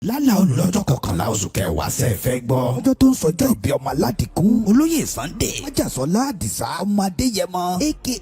lálàá olùlọ́jọ́ kọkànlá oṣù kẹwàá ṣe fẹ́ gbọ́. ọjọ́ tó ń sọjọ́ ìbí ọmọ aládìkún olóyè Sunday májàsọ́lá àdìsá ọmọ adéyẹmọ aka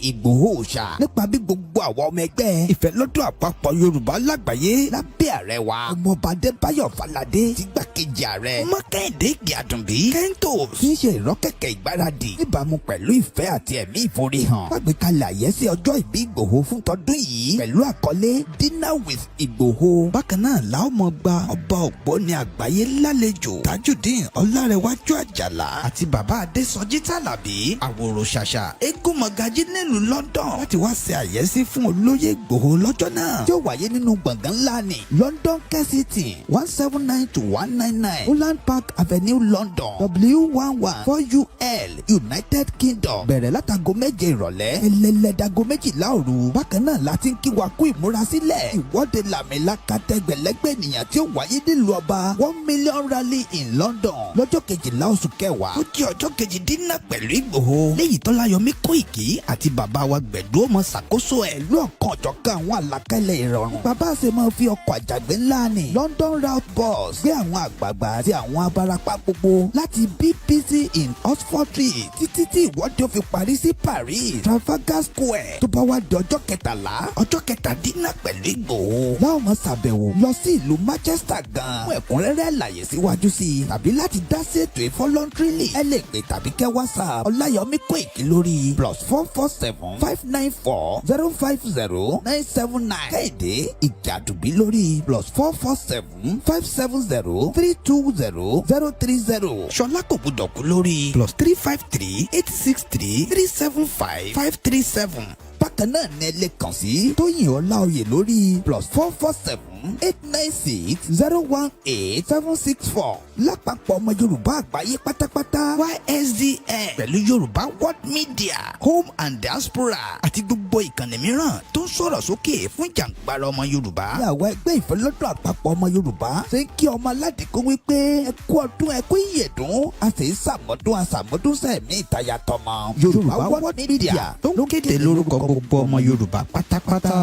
Igboho ṣá nípa bí gbogbo àwọn ọmọ ẹgbẹ́ ìfẹ́lọ́dún àpapọ̀ Yorùbá lágbàáyé lábẹ́ ààrẹ wa ọmọọba Adébáyọ̀ Fáládé ti gbàkejì ààrẹ Mákindé Ìgbàdùnbí Kentos kì í ṣe ìrọ́kẹ̀kẹ̀ ìgbáradì níbàámu pẹ̀lú ìfẹ́ àti ẹ̀mí ìforihàn gbàgbékalẹ̀ àyẹ́sí ọjọ́ ìbí Ìgbòho fún tọdún yìí pẹ̀lú àkọlé Dinner with Ìgbòho. bákan náà làwọn ọmọ gba ọba ògbóni àgbáyé lálejò Tajudeen Ọlárẹ̀wájú Àjàlá àti bàbá Adésọjí Tàlàbí àwòrò ṣàṣà eégún mọ̀gájí nílùú London láti wá ṣe àyẹ́sí fún olóyè Ìgbòho lọ́jọ́ náà tí ó wáyé nínú gbọ̀ngàn ńlá ní London Kensington 179-199 Holland Park Avenue London W11 4UL United Kingdom bẹ̀rẹ̀ látago 7 ìrọ̀lẹ́ ẹlẹ́lẹ́dago 12 òru. bákan náà láti ń kí wa kú ìmúrasílẹ̀ ìwọ́de làmìlaka tẹgbẹ̀lẹ́gbẹ̀ ènìyàn tí ó wáyé nílùú ọba 1 million rally in London lọ́jọ́ 12 oṣù kẹwàá ó jẹ́ ọjọ́ kejì dínà pẹ̀lú Ìgbòho léyìí tọ́láyọmí Koiki àti bàbá wa gbẹ̀dú ọmọ ṣàkóso ẹ̀ lọ́ọ̀kan ọ̀jọ̀kan àwọn àlàkalẹ̀ ìrọ̀rùn. bàbá ṣe máa fi ọkọ̀ àjàgbé ńlá ní London route bus gbé àwọn àgbààgbà àti àwọn abarapá gbogbo láti BBC in Oxford Street títí tí ìwọ́de ó fi parí sí Paris Trafalgar Square tó bá wá di ọjọ́ kẹtàlá ọjọ́ kẹtàdínà pẹ̀lú Ìgbòho láwọn máa ṣàbẹ̀wò lọ sí ìlú Manchester gan fún ẹ̀kúnrẹ́rẹ́ àlàyé síwájú sí i tàbí láti dá sí ètò ìfọlọ́ntìrìlì ẹ lè pè tàbí kẹ́ WhatsApp Ọláyọmí Koiki lórí +447-594-050-979 Kéde Ìjàdùbí lórí +447-570-320-030 Ṣọlá kò gbúdọ̀ kú lórí +353-863-375-537. bákan náà ni ẹ lè kàn sí Tóyìn Ọláoyè lórí +447-896-018-764 lápapọ̀ ọmọ Yorùbá àgbáyé pátápátá YSDN pẹ̀lú Yorùbá World Media Home and Diaspora àti gbogbo ìkànnì mìíràn tó ń sọ̀rọ̀ sókè fún jàǹgbara ọmọ Yorùbá. ní àwọn ẹgbẹ́ ìfẹ́lọ́dún àpapọ̀ ọmọ Yorùbá ṣe ń kí ọmọ aládìkún wípé ẹ kú ọdún ẹ kú ìyèdún a sì ń ṣàmọ́dún sẹ́ẹ̀mí ìtayà tọmọ. Yorùbá World Media tó ń kéde lórúkọ gbogbo ọmọ Yorùbá pátápátá.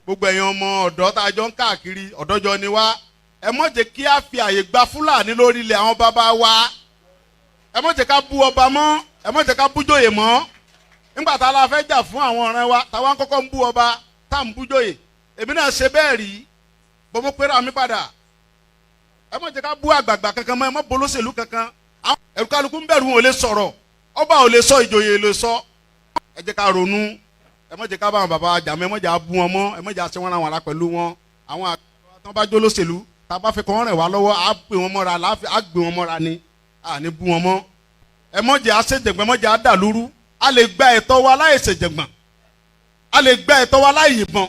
gbogbo ẹ̀yin ọmọ ọ̀dọ́ tá a jọ ń káàkiri ọ̀dọ́jọ ni wá ẹ mọ̀ jẹ́ kí a fi àyè gba Fúlàní lórí ilẹ̀ àwọn bàbá wa ẹ mọ̀ jẹ́ ká bú ọba mọ́ ẹ mọ̀ jẹ́ ká bújòyè mọ́ nígbà tá a la fẹ́ jà fún àwọn ọ̀rẹ́ wa táwa ń kọ́kọ́ ń bú ọba tá à ń bújòyè èmi náà ṣe bẹ́ẹ̀ rí bọ́mọ pẹ́rẹ́ àmì padà ẹ mọ̀ jẹ́ ká bú àgbààgbà kankan mọ́ ẹ mọ̀ bolóṣèlú kankan ẹ̀rù kálukú ń bẹ̀rù wọn ò lè sọ̀rọ̀ ọba ò lè sọ ìjòyè lè sọ ẹ jẹ́ ká ronú ẹ mọ̀ jẹ́ ká bá àwọn bàbá jà mọ́ ẹ mọ̀ jẹ́ bú wọn mọ́ ẹ mọ̀ jẹ́ àṣẹ wọn ra wọn la pẹ̀lú wọn àwọn àgbà tó bá jó lóṣèlú tá a bá fẹ́ kọ́ wọn rẹ̀ wá lọ́wọ́ á gbé wọn mọ́ra á gbé wọn mọ́ra ni à ní bú wọn mọ́ ẹ mọ̀ jẹ́ àṣejẹ̀gbọ́n ẹ mọ̀ jẹ́ àdàlúrú a lè gba ẹ̀tọ́ wa láì ṣèjẹ̀gbọ́n a lè gba ẹ̀tọ́ wa láì yìnbọn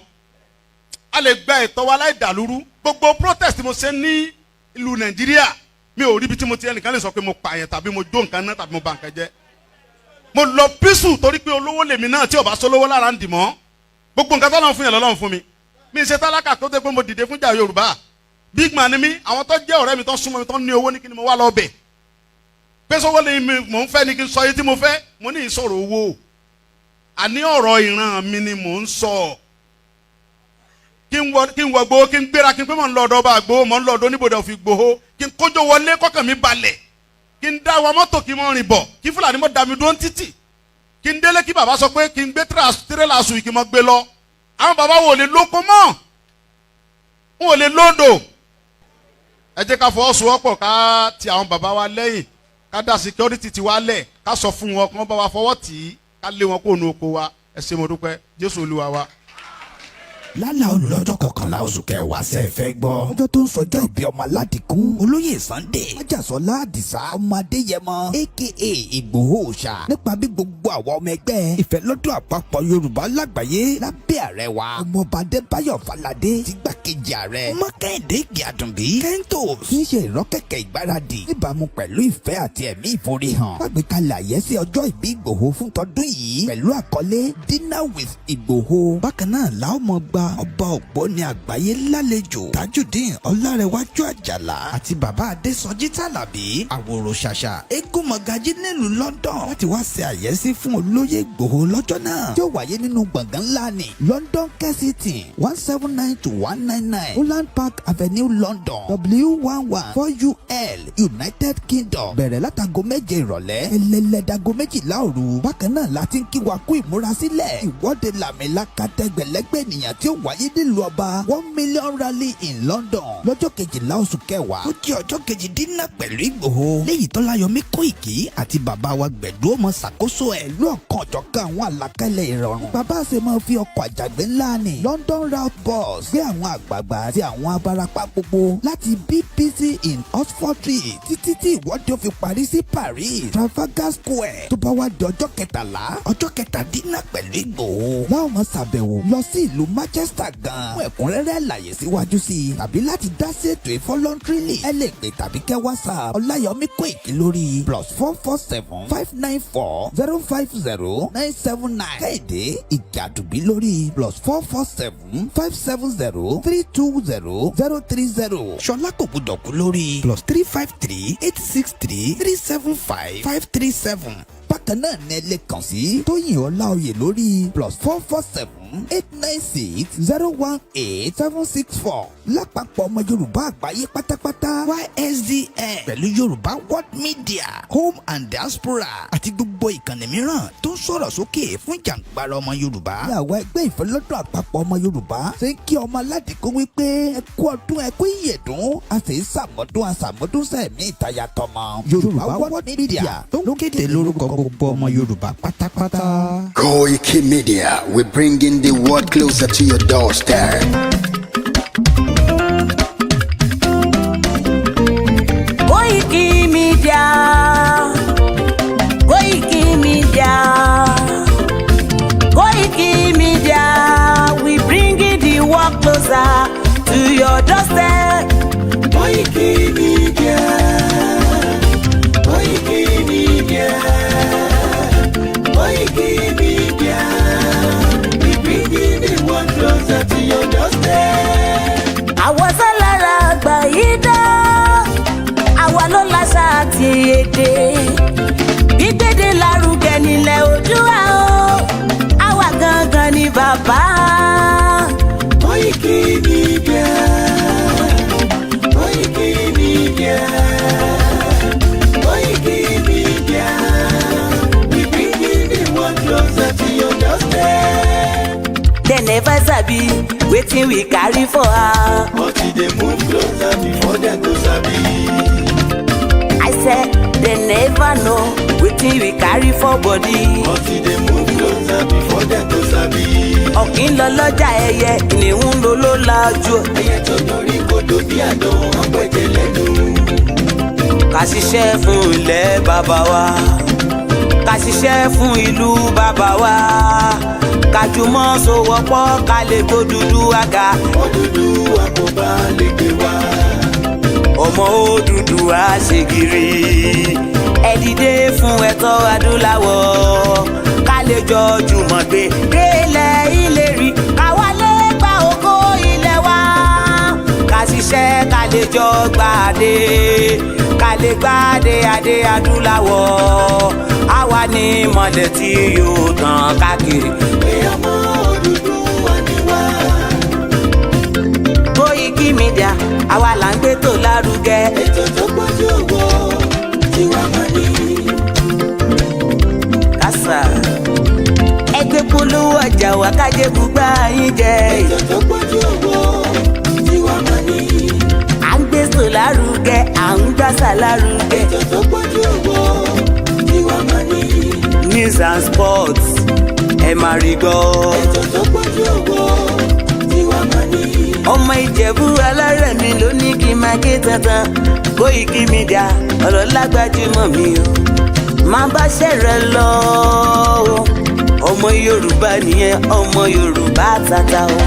a lè gba ẹ̀tọ́ wa láì dàlúrú gbogbo protest mo ṣe ní ìlú Nàìjíríà mi ò rí ibi tí mo ti ẹnìkan lè sọ pé mo pààyàn tàbí mo jó nǹkan náà tàbí mo bà nǹkan jẹ́ mo lọ písù torí pé olówó lèmi náà tí ò bá sólówó lára ń dì mọ́ gbogbo nǹkan tọ́lọ́run fún yẹn lọ́lọ́run fún mi mi ṣe tálákà tó dé pé mo dìde fún jà Yorùbá big man ni mí àwọn tó jẹ́ ọ̀rẹ́ mi tó súnmọ́ mi tó ní owó ní kí ni mo wá lọ bẹ̀ pẹ́sọ́wọ́ lè mi mò ń fẹ́ ni kí n sọ yìí tí mo fẹ́ mo ní ìsọ̀rọ̀ owó àní ọ̀rọ̀ ìran mi ni mò ń sọ kí n wọ gbowó kí n gbéra kí n pé mò ń lọ ọ̀dọ̀ ọba àgbowó mò ń lọ ọ̀dọ̀ oníbodè òfin Ìgbòho kí n kójó wọlé kọ́kàn mi balẹ̀ kí n dá wa mọ́tò kí n mọ́ rìn bọ̀ kí Fúlàní mọ́ dàmí dúró ń títì kí n délé kí bàbá sọ pé kí n gbé tírélà sùn kí n mọ́ gbé lọ àwọn bàbá wo lè lóko mọ́ wọn ò lè lódò ẹ jẹ́ ká fọwọ́sowọ́pọ̀ ká ti àwọn bàbá wa lẹ́yìn ká dá security ti wá lẹ̀ ká sọ fún wọn kí wọ́n bá wa fọwọ́ tì í ká lé wọn kó nu oko wa ẹ ṣé mo dúpẹ́ Jésù Olúwa wa. lálàá olùlọ́jọ́ kọkànlá oṣù kẹwàá ṣe fẹ́ gbọ́. ọjọ́ tó ń sọjọ́ ìbí ọmọ aládìkún olóyè Sunday májàsọ́lá àdìsá ọmọ adéyẹmọ aka Ìgbòho ṣá nípa bí gbogbo àwọn ọmọ ẹgbẹ́ ìfẹ́lọ́dún àpapọ̀ Yorùbá lágbàáyé lábẹ́ ààrẹ wa ọmọọba Adébáyọ̀ Fáládé ti gbàkejì ààrẹ Mákindé Ìgbàdùnbí Kentos kì í ṣe ìrọ́kẹ̀kẹ̀ ìgbáradì níbàámu pẹ̀lú ìfẹ́ àti ẹ̀mí ìforihàn gbàgbékalẹ̀ àyẹ́sí ọjọ́ ìbí Ìgbòho fún tọdún yìí pẹ̀lú àkọlé Dinner with Ìgbòho. bákan náà làwọn ọmọ gba ọba ògbóni àgbáyé lálejò Tajudeen Ọlárẹ̀wájú Àjàlá àti bàbá Adésọjí Tàlàbí àwòrò ṣàṣà eégún mọ̀gájí nílùú London láti wá ṣe àyẹ́sí fún olóyè Ìgbòho lọ́jọ́ náà tí ó wáyé nínú gbọ̀ngàn ńlá ní London Kensington 179-199 199 Holland Park Avenue London W11 4UL United Kingdom. bẹ̀rẹ̀ látago 7 ìrọ̀lẹ́ ẹlẹ́lẹ́dago 12 òru. bákan náà láti ń kí wa kú ìmúrasílẹ̀ ìwọ́de làmìlaka tẹgbẹ̀lẹ́gbẹ̀ ènìyàn tí ó wáyé nílùú ọba 1 million rally in London lọ́jọ́ 12 oṣù kẹwàá tó jẹ́ ọjọ́ kejì dínà pẹ̀lú Ìgbòho léyìí tó láyọ̀mí Koiki àti bàbá wa Gbẹ̀du ọmọ ṣàkóso ẹ̀ lọ́ọ̀kan ọ̀jọ̀kan àwọn àlàkalẹ̀ ìrọ̀rùn. bàbá ṣe máa fi ọkọ̀ àjàgbé ńlá ni London route bus gbé àwọn àgbààgbà àti àwọn abarapá gbogbo láti BBC in Oxford Street títí tí ìwọ́de ó fi parí sí Paris Trafalgar Square tó bá wá di ọjọ́ 13 ọjọ́ kẹtàdínà pẹ̀lú Ìgbòho. láwọn máa ṣàbẹ̀wò lọ sí ìlú Manchester gan. fún ẹ̀kúnrẹ́rẹ́ àlàyé síwájú sí i tàbí láti dá sí ètò ìfọlọ́ntírìlì ẹ lè pè tàbí kẹ́ WhatsApp Ọláyọmí Koiki lórí +447 594 050 979 Kéde Ìjàdùbí lórí +447 570 320 030 Ṣọlá kò gbọdọ̀ kú lórí +353 863 375 537. bákan náà ní ẹ lè kàn sí Tóyìn Ọláoyè lórí +447 896 018 764. lápapọ̀ ọmọ Yorùbá àgbáyé pátápátá YSDN pẹ̀lú Yorùbá World Media Home and Diaspora àti gbogbo ìkànnì mìíràn tó ń sọ̀rọ̀ sókè fún ìjàǹgbara ọmọ Yorùbá. ìyàwó ẹgbẹ́ ìfẹ́lọ́dún àpapọ̀ ọmọ Yorùbá ṣe ń kí ọmọ aládìkún wípé ẹ kú ọdún ẹ kú ìyèdún a sì ń sàmọ́dún sẹ̀mí ìtayà tọmọ. Yorùbá World Media tó ń kéde lórúkọ gbogbo ọmọ Yorùbá pátápátá. Koiki Media, we're bringing the world closer to your doorstep. Koiki Media, Koiki Media, Koiki Media, we bringing the world closer to your doorstep. Koiki Media, Koiki Media, Koiki Media, we bringing the world closer to your doorstep. Àwọn sálára àgbà yìí dá, àwa ló láṣà àti èdè. Gbígbédè lárugẹ nílẹ̀ Oòduà o, àwa gangan ni bàbá. Koiki Media, Koiki Media, Koiki Media, we bringing the world closer to your doorstep. They never sabi wetin we carry for her. But they move closer before they go sabi. I said they never know wetin we carry for body. But they move closer before they go sabi. Ọ̀kín lọ lọ́jà ẹyẹ, kìnìún ló ló lajú. Ẹyẹ tó dorí kodò bí àdán ọ̀pẹ̀jẹ̀ lẹ́nu. Ká ṣiṣẹ́ fún ilẹ̀ bàbá wa, ká ṣiṣẹ́ fún ìlú bàbá wa, ká jùmọ̀ sowọ́pọ̀ ká lè gbó Odùduwà. Odùduwà kò bá lè gbé wá. Ọmọ Odùduwà ṣe gírí, ẹ dìde fún ẹ̀tọ́ adúláwọ̀, ká lè jọ jùmọ̀ gbé délẹ̀ ìlérí, káwa lè gba ògo ilẹ̀ wa, ká ṣiṣẹ́ ká lè jọ gbàdé, ká lè gbàdé adé adúláwọ̀, àwa ni mọ̀lẹ̀ tí yóò tàn káàkiri. Pé ọmọ Odùduwà ni wá. Koiki Media, àwa là ń gbé tó lárugẹ. Ètò tó pọ̀jù owó tiwa máa ní. Kásá ẹgbẹ́ polówó ọjà wá kájé bùgbà yín jẹ. Ètò tó pọ̀jù owó tiwa máa ní. À ń gbé tó lárugẹ, à ń gbàsà lárugẹ. Ètò tó pọ̀jù owó tiwa máa ní. News and sports ẹ máa rí gbọ́. Ètò tó pọ̀jù owó tiwa máa ní. Ọmọ Ìjẹ̀bú alárẹ̀ mi ló ní kí n máa ké tantan. Koiki Media ọ̀rọ̀ lágbájúmọ̀ mi o, máa bá ṣẹ̀rẹ̀ lọ o. Ọmọ Yorùbá nìyẹn, ọmọ Yorùbá tata o.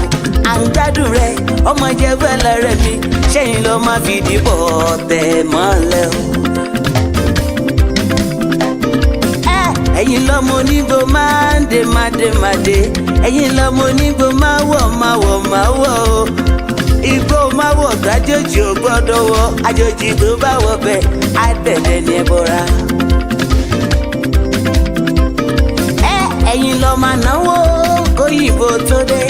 À ń gbádùn rẹ, ọmọ Ìjẹ̀bú alárẹ̀ mi, ṣẹ́yìn ló máa fi dìbò tẹ̀ mọ́lẹ̀ o. Ẹ̀yin lọ́mọ onígbò máa ń dé máa dé, ẹ̀yin lọ́mọ onígbò máa wọ̀ o. Igbó máa wọ̀ kájòjì ò gbọ́dọ̀ wọ̀, àjòjì tó bá wọ̀ bẹ́ẹ̀ á tẹ̀lé ní ẹbọra. Ẹ̀yin lọ máa náwó kóyìnbó tó dé,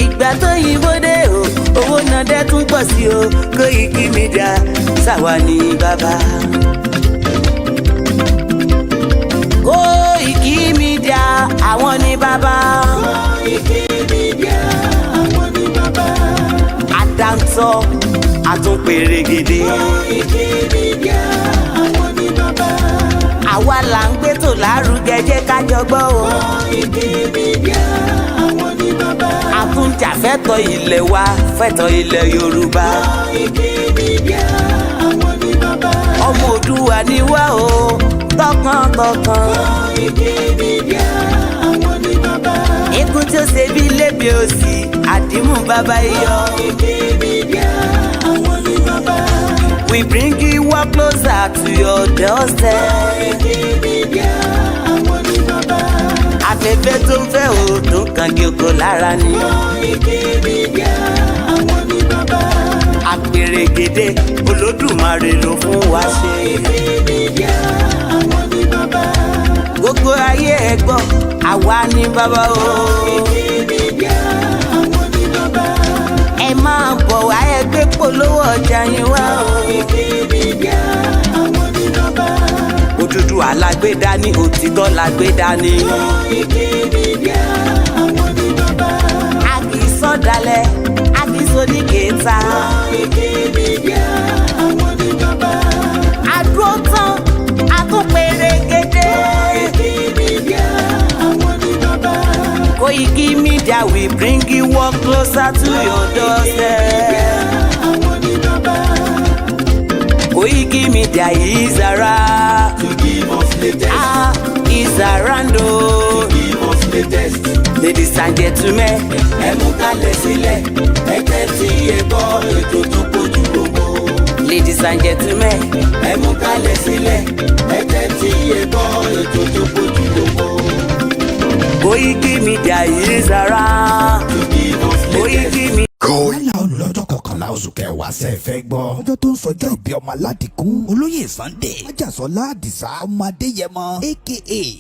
ìgbà tó yìnbó dé o, owó náà dé bọ̀ sí o Koiki Media ṣàwa ní bàbá. Koiki Media àwọn ní bàbá. Koiki Media àwọn ní bàbá. Àdáńtọ́ àtúnpèrègèdè. Koiki Media àwọn ní bàbá. Àwa là ń gbé tò lárugẹ jẹ́ ká jọ gbọ́ o. Koiki Media àwọn ní bàbá. Àtúnjà fẹ́tọ̀ ilẹ̀ wa fẹ́tọ̀ ilẹ̀ Yorùbá. Koiki Media àwọn ní bàbá. Ọmọ Òdùwà ni wá o tọkàntọkàn. Koiki Media àwọn ní bàbá. Ikú tí ó ṣe bí lébi òsì àdìmú bàbá iyọ̀. Koiki Media àwọn ní bàbá. We bring you up closer to your doorstep. Koiki Media àwọn ní bàbá. Afẹ́fẹ́ tó ń fẹ́ o tó ń kan kí oko lára ni. Koiki Media àwọn ní bàbá. Àpèrègèdè Olódùmarè ló fún wa ṣe. Koiki Media àwọn ní bàbá. Gbogbo ayé ẹ gbọ́ àwa ní bàbá o. Koiki Media àwọn ní bàbá. Ẹ máa bọ̀ wá ẹ gbé polówó ọjà yín wá o. Koiki Media àwọn ní bàbá. Odùduwà lágbèdá ní òtítọ́ lágbèdá ní. Koiki Media àwọn ní bàbá. A kì í sọ̀dálẹ̀ a kì í sọdí kẹta. Koiki Media àwọn ní bàbá. Àdúró tán a tún pèrègèdè. Koiki Media àwọn ní bàbá. Koiki Media we bring you up closer to your doorstep. Àwọn ní bàbá. Koiki Media is around. To give us latest. Is around o. Give us latest. Ladies and gentlemen, Ẹ mú kalẹ̀ sílẹ̀. Ẹ tẹ́tí ẹ gbọ́ ètò tó kojú gbogbo. ladies and gentlemen, Ẹ mú kalẹ̀ sílẹ̀. Ẹ tẹ́tí ẹ gbọ́ ètò tó kojú gbogbo. Koiki Media is around. To give us latest. Koiki Media. wàhálà olùlọ́jọ́ kọkànlá oṣù kẹwàá ṣe é fẹ́ gbọ́. ọjọ́ tó ń sọjọ́ ìbí ọmọ aládìkún olóyè Sunday májàsọ́lá àdìsá ọmọ adéyẹmọ aka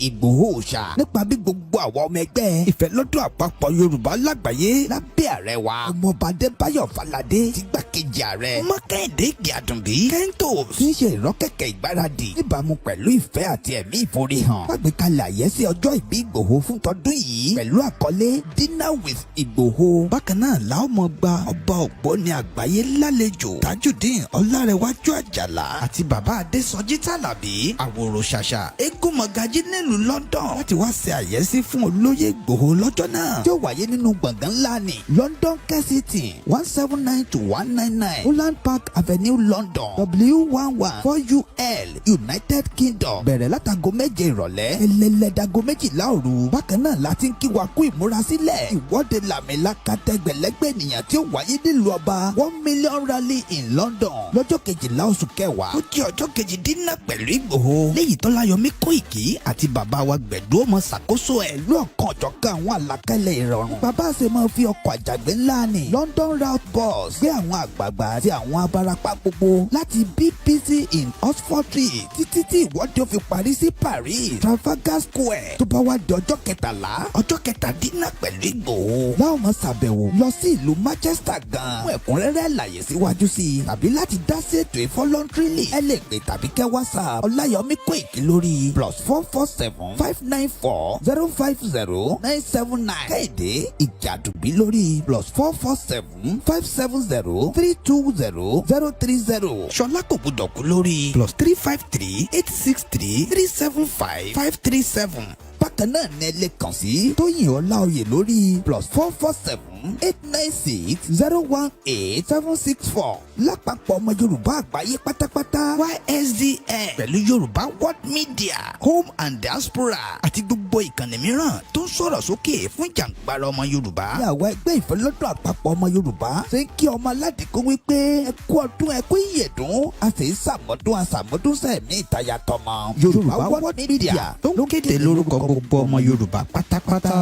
Igboho ṣá nípa bí gbogbo àwọn ọmọ ẹgbẹ́ ìfẹ́lọ́dún àpapọ̀ Yorùbá lágbàáyé lábẹ́ ààrẹ wa ọmọọba Adébáyọ̀ Fáládé ti gbàkejì ààrẹ Mákindé Ìgè-Àdùnbí Kentos tí ń ṣe ìrọ́kẹ̀kẹ̀ ìgbáradì níbàámu pẹ̀lú ìfẹ́ àti ẹ̀mí ìforihàn lágbèkalẹ̀ àyẹ́sí ọjọ́ ìbí Ìgbòho fún tọdún yìí pẹ̀lú àkọlé Dinner with Ìgbòho. Bákan náà làwọn mọ̀ gba ọba ògbóni àgbáyé lálejò Tajudeen Ọlárẹ̀wájú Àjàlá àti bàbá Adésọjí Tàlàbí àwòrò ṣàṣà eégún mọ̀gájí nílùú London láti wá ṣe àyẹ́sí fún olóyè Ìgbòho lọ́jọ́ náà tí ó wáyé nínú gbọ̀ngàn ńlá ní London Kensington 179 to 199 Holland Park Avenue London W114UL United Kingdom bẹ̀rẹ̀ látago 7 ìrọ̀lẹ́ ẹlẹ́lẹ́dago 12 òru. Bákan náà láti ń kí wa kú ìmúrasílẹ̀ ìwọ́de làmìlaka tẹgbẹ̀lẹ́gbẹ̀ ènìyàn tí ó wáyé nílùú ọba 1 million rally in London lọ́jọ́ 12 oṣù kẹwàá ó jẹ́ ọjọ́ kejì dínà pẹ̀lú Ìgbòho léyìí Tọ́láyọmí Kóìkì àti bàbá wa Gbẹ̀du ọmọ ṣàkóso ẹ̀ lọ́ọ̀kan ọ̀jọ̀kan àwọn àlàkalẹ̀ ìrọ̀rùn. Bàbá ṣe máa fi ọkọ̀ àjàgbé ńlá ní London route bus gbé àwọn àgbààgbà àti àwọn abarapá gbogbo láti BBC in Oxford Street títí tí ìwọ́de ó fi parí sí Paris Trafalgar Square tó bá wá di ọjọ́ 13 ọjọ́ kẹtàdínà pẹ̀lú Ìgbòho láwọn máa ṣàbẹ̀wò lọ sí ìlú Manchester gan. Fún ẹ̀kúnrẹ́rẹ́ àlàyé síwájú sí i tàbí láti dá sí ètò ìfọlọ́ntírìlì ẹ lè pè tàbí kẹ́ WhatsApp Ọláyọmí Kóìkì lórí +447 594 050 979 Kẹ́hìndé Ìgè-Àdùnbí lórí +447 570 320 030 Ṣọlá kò gbúdọ̀ kú lórí +353 863 375 537. Bákan náà ní ẹ lè kàn sí Tóyìn Ọláoyè lórí +447 896 018 764. Lápapọ̀ ọmọ Yorùbá àgbáyé pátápátá YSDN pẹ̀lú Yorùbá World Media Home and Diaspora àti gbogbo ìkànnì mìíràn tó ń sọ̀rọ̀ sókè fún jàǹgbara ọmọ Yorùbá. Ní àwọn ẹgbẹ́ ìfẹ́lọ́dún àpapọ̀ ọmọ Yorùbá ṣe ń kí ọmọ aládìkún wípé ẹ kú ọdún ẹ kú ìyèdún a sì ń ṣàmọ́dún sẹ́ẹ̀mí ìtayà tọmọ. Yorùbá World Media ló kéde lórúkọ gbogbo ọmọ Yorùbá pátápátá.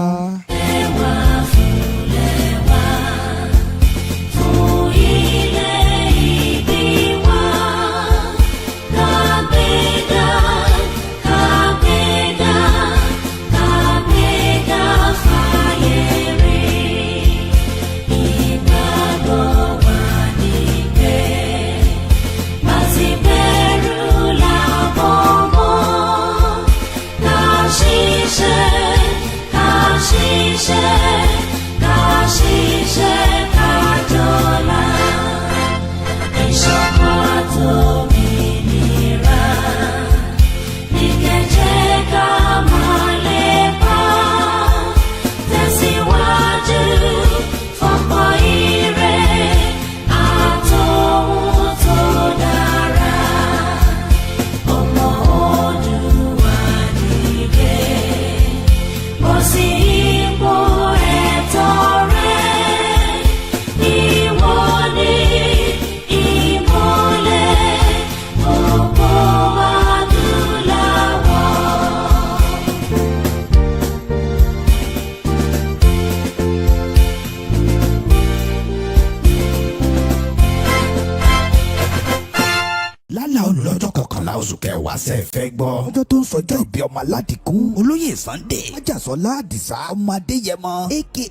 oṣù kẹwàá ṣe fẹ́ gbọ́. ọjọ́ tó ń sọjọ́ ìbí ọmọ aládìkún olóyè Sunday májàsọ́lá àdìsá ọmọ adéyẹmọ aka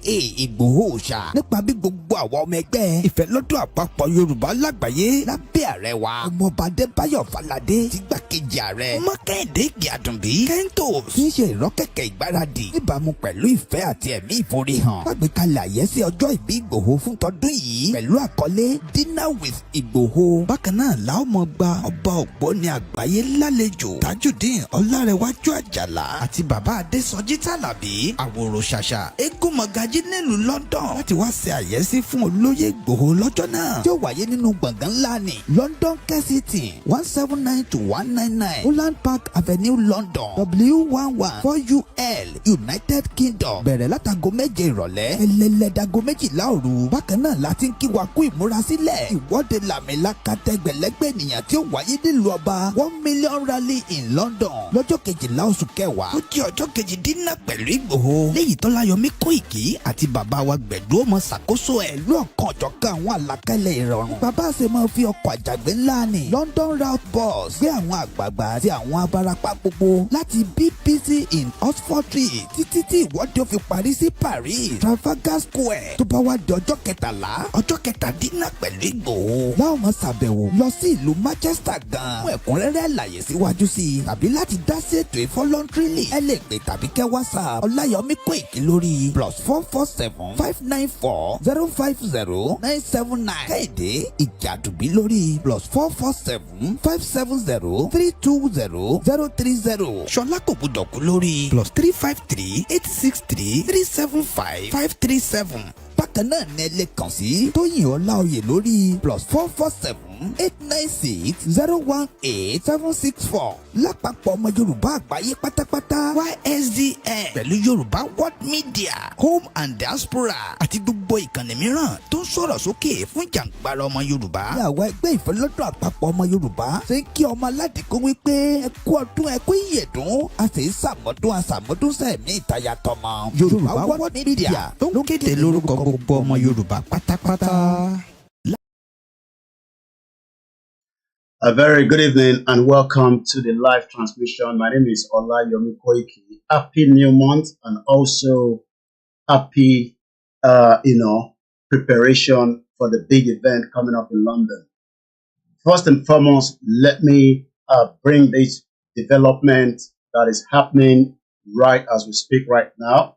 Igboho ṣá nípa bí gbogbo àwọn ọmọ ẹgbẹ́ ìfẹ́lọ́dún àpapọ̀ Yorùbá lágbàáyé lábẹ́ ààrẹ wa ọmọọba Adébáyọ̀ Fáládé ti gbàkejì ààrẹ Mákindé Ìgè-Àdùnbí Kentos kì í ṣe ìrọ́kẹ̀kẹ̀ ìgbáradì níbàámu pẹ̀lú ìfẹ́ àti ẹ̀mí ìforihàn lágbèkalẹ̀ àyẹ́sí ọjọ́ ìbí Ìgbòho fún tọdún yìí pẹ̀lú àkọlé Dinner with Ìgbòho. bákan náà la ó mọ gba ọba ògbóni àgbáyé lálejò Tajudeen Ọlárẹ̀wájú Àjàlá àti bàbá Adésọjí Tàlàbí àwòrò ṣàṣà eégún mọ̀gájí nílùú London láti wá ṣe àyẹ́sí fún olóyè Ìgbòho lọ́jọ́ náà tí ó wáyé nínú gbọ̀ngàn ńlá ní London Kensington 179 to 199 Holland Park Avenue London W114UL United Kingdom bẹ̀rẹ̀ látago méje ìrọ̀lẹ́ ẹlẹ́lẹ́dago méjìlá òru. bákan náà la ti ń kí wa kú ìmúrasílẹ̀ ìwọ́de làmìlaka tẹgbẹ̀lẹ́gbẹ̀ ènìyàn tí ó wáyé nílùú ọba 1 million rally in London lọ́jọ́ kejìlá oṣù kẹwàá ó jẹ́ ọjọ́ kejì dínà pẹ̀lú Ìgbòho léyìí tọ́láyọmí Koiki àti bàbá wa gbẹ̀dú ọmọ ṣàkóso ẹ̀ lọ́ọ̀kan ọ̀jọ̀kan àwọn àlàkalẹ̀ ìrọ̀rùn. bàbá ṣe máa fi ọkọ̀ àjàgbé ńlá ní London route bus gbé àwọn àgbààgbà àti àwọn abarapá gbogbo láti BBC in Oxford Street títí tí ìwọ́de ó fi parí sí Paris Trafalgar Square tó bá wá di ọjọ́ kẹtàlá ọjọ́ kẹtàdínà pẹ̀lú Ìgbòho láwọn máa ṣàbẹ̀wò lọ sí ìlú Manchester gan fún ẹ̀kúnrẹ́rẹ́ àlàyé síwájú sí i tàbí láti dá sí ètò ìfọlọ́ntìrìlì ẹ lè pè tàbí kẹ́ WhatsApp Ọláyọmí Koiki lórí +447 594 050 979 Kéde Ìgè-Àdùnbí lórí +447 570 320 030 Ṣọlá kò gbọdọ̀ kú lórí +353 863 375 537. bákan náà ní ẹ lè kàn sí Tóyìn Ọláoyè lórí +447 896 018 764 lápapọ̀ ọmọ Yorùbá àgbáyé pátápátá YSDN pẹ̀lú Yorùbá World Media Home and Diaspora àti gbogbo ìkànnì mìíràn tó ń sọ̀rọ̀ sókè fún jàǹgbara ọmọ Yorùbá. ní àwọn ẹgbẹ́ ìfẹ́lọ́dún àpapọ̀ ọmọ Yorùbá ṣe ń kí ọmọ aládìkún wípé ẹ kú ọdún ẹ kú ìyèdún a sì ń ṣàmọ́dún sẹ́ẹ̀mí ìtayà tọmọ. Yorùbá World Media tó ń kéde lórúkọ gbogbo ọmọ Yorùbá pátápátá. A very good evening and welcome to the live transmission. My name is Olayomi Koiki. Happy new month and also happy, preparation for the big event coming up in London. First and foremost, let me bring this development that is happening right as we speak right now.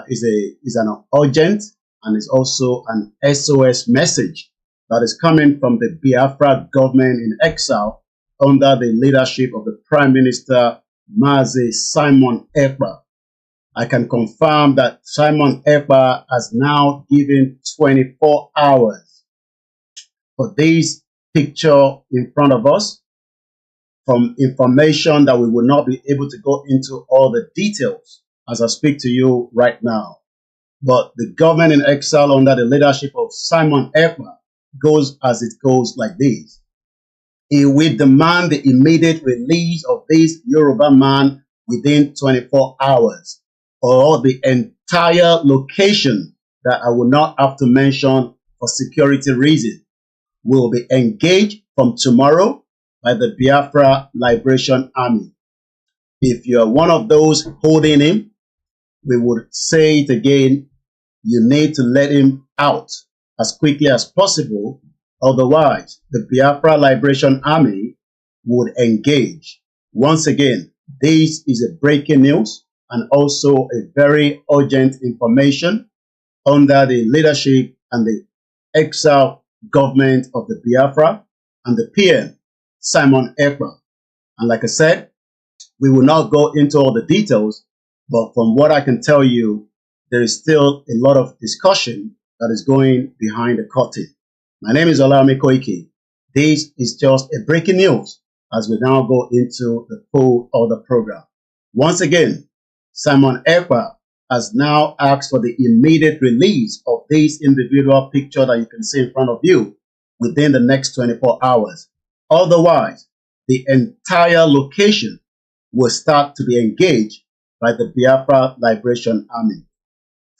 Is an urgent and is also an SOS message that is coming from the Biafra government in exile under the leadership of the Prime Minister Mazi Simon Ekpa. I can confirm that Simon Ekpa has now given 24 hours for this picture in front of us, from information that we will not be able to go into all the details as I speak to you right now. But the government in exile under the leadership of Simon Ekpa goes as it goes like this. He will demand the immediate release of this Yoruba man within 24 hours, or the entire location that I will not have to mention for security reasons will be engaged from tomorrow by the Biafra Liberation Army. If you are one of those holding him, we would say it again, you need to let him out as quickly as possible. Otherwise, the Biafra Liberation Army would engage. Once again, this is a breaking news and also a very urgent information under the leadership and the exile government of the Biafra and the PM, Simon Ekpa. And like I said, we will not go into all the details, but from what I can tell you, there is still a lot of discussion that is going behind the curtain. My name is Olayomi Koiki. This is just a breaking news as we now go into the full of the program. Once again, Simon Ekpa has now asked for the immediate release of this individual picture that you can see in front of you within the next 24 hours. Otherwise, the entire location will start to be engaged by the Biafra Liberation Army.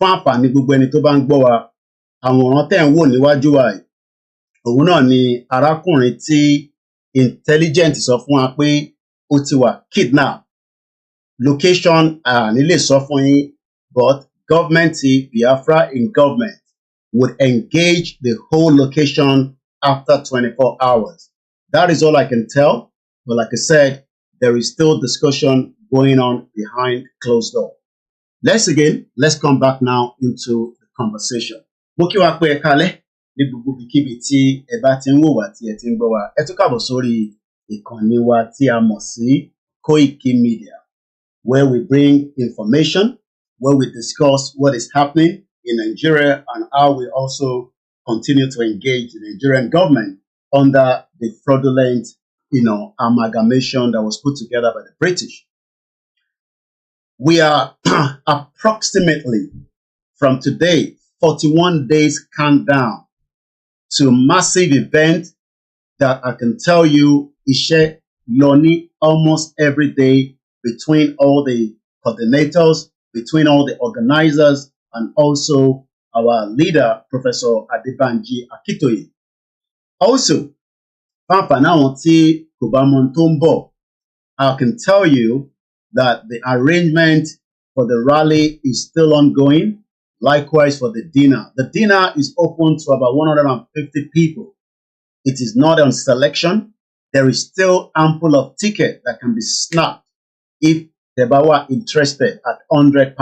Fún àǹfààní gbogbo ẹni tó bá ń gbọ́ wa, àwòrán tẹ́ ń wò níwájú wa yìí, òun náà ni arákùnrin tí intelligence sọ fún wa pé ó ti wà kidnap. Location nílé sọ fún yín, but government Biafra in government would engage the whole location after 24 hours. That is all I can tell. But like I said, there is still discussion going on behind closed door. Let's come back now into the conversation. Mo kí wa pé ẹ káalẹ́ ní gbogbo ibikíbi tí ẹ bá ti ń wò wá tí ẹ ti ń gbọ́ wá. Ẹ tún káàbọ̀ sórí ìkànnì wa tí a mọ̀ sí Koiki Media, where we bring information, where we discuss what is happening in Nigeria and how we also continue to engage the Nigerian government under the fraudulent, amalgamation that was put together by the British. We are approximately from today, 41 days countdown to a massive event that I can tell you iṣẹ́ lọ ní almost every day between all the coordinators, between all the organizers, and also our leader, Professor ADEBANJI Akintoye. Also, I can tell you that the arrangement for the rally is still ongoing. Likewise for the dinner. The dinner is open to about 150 people. It is not on selection. There is still ample of ticket that can be snapped if they were interested at £100.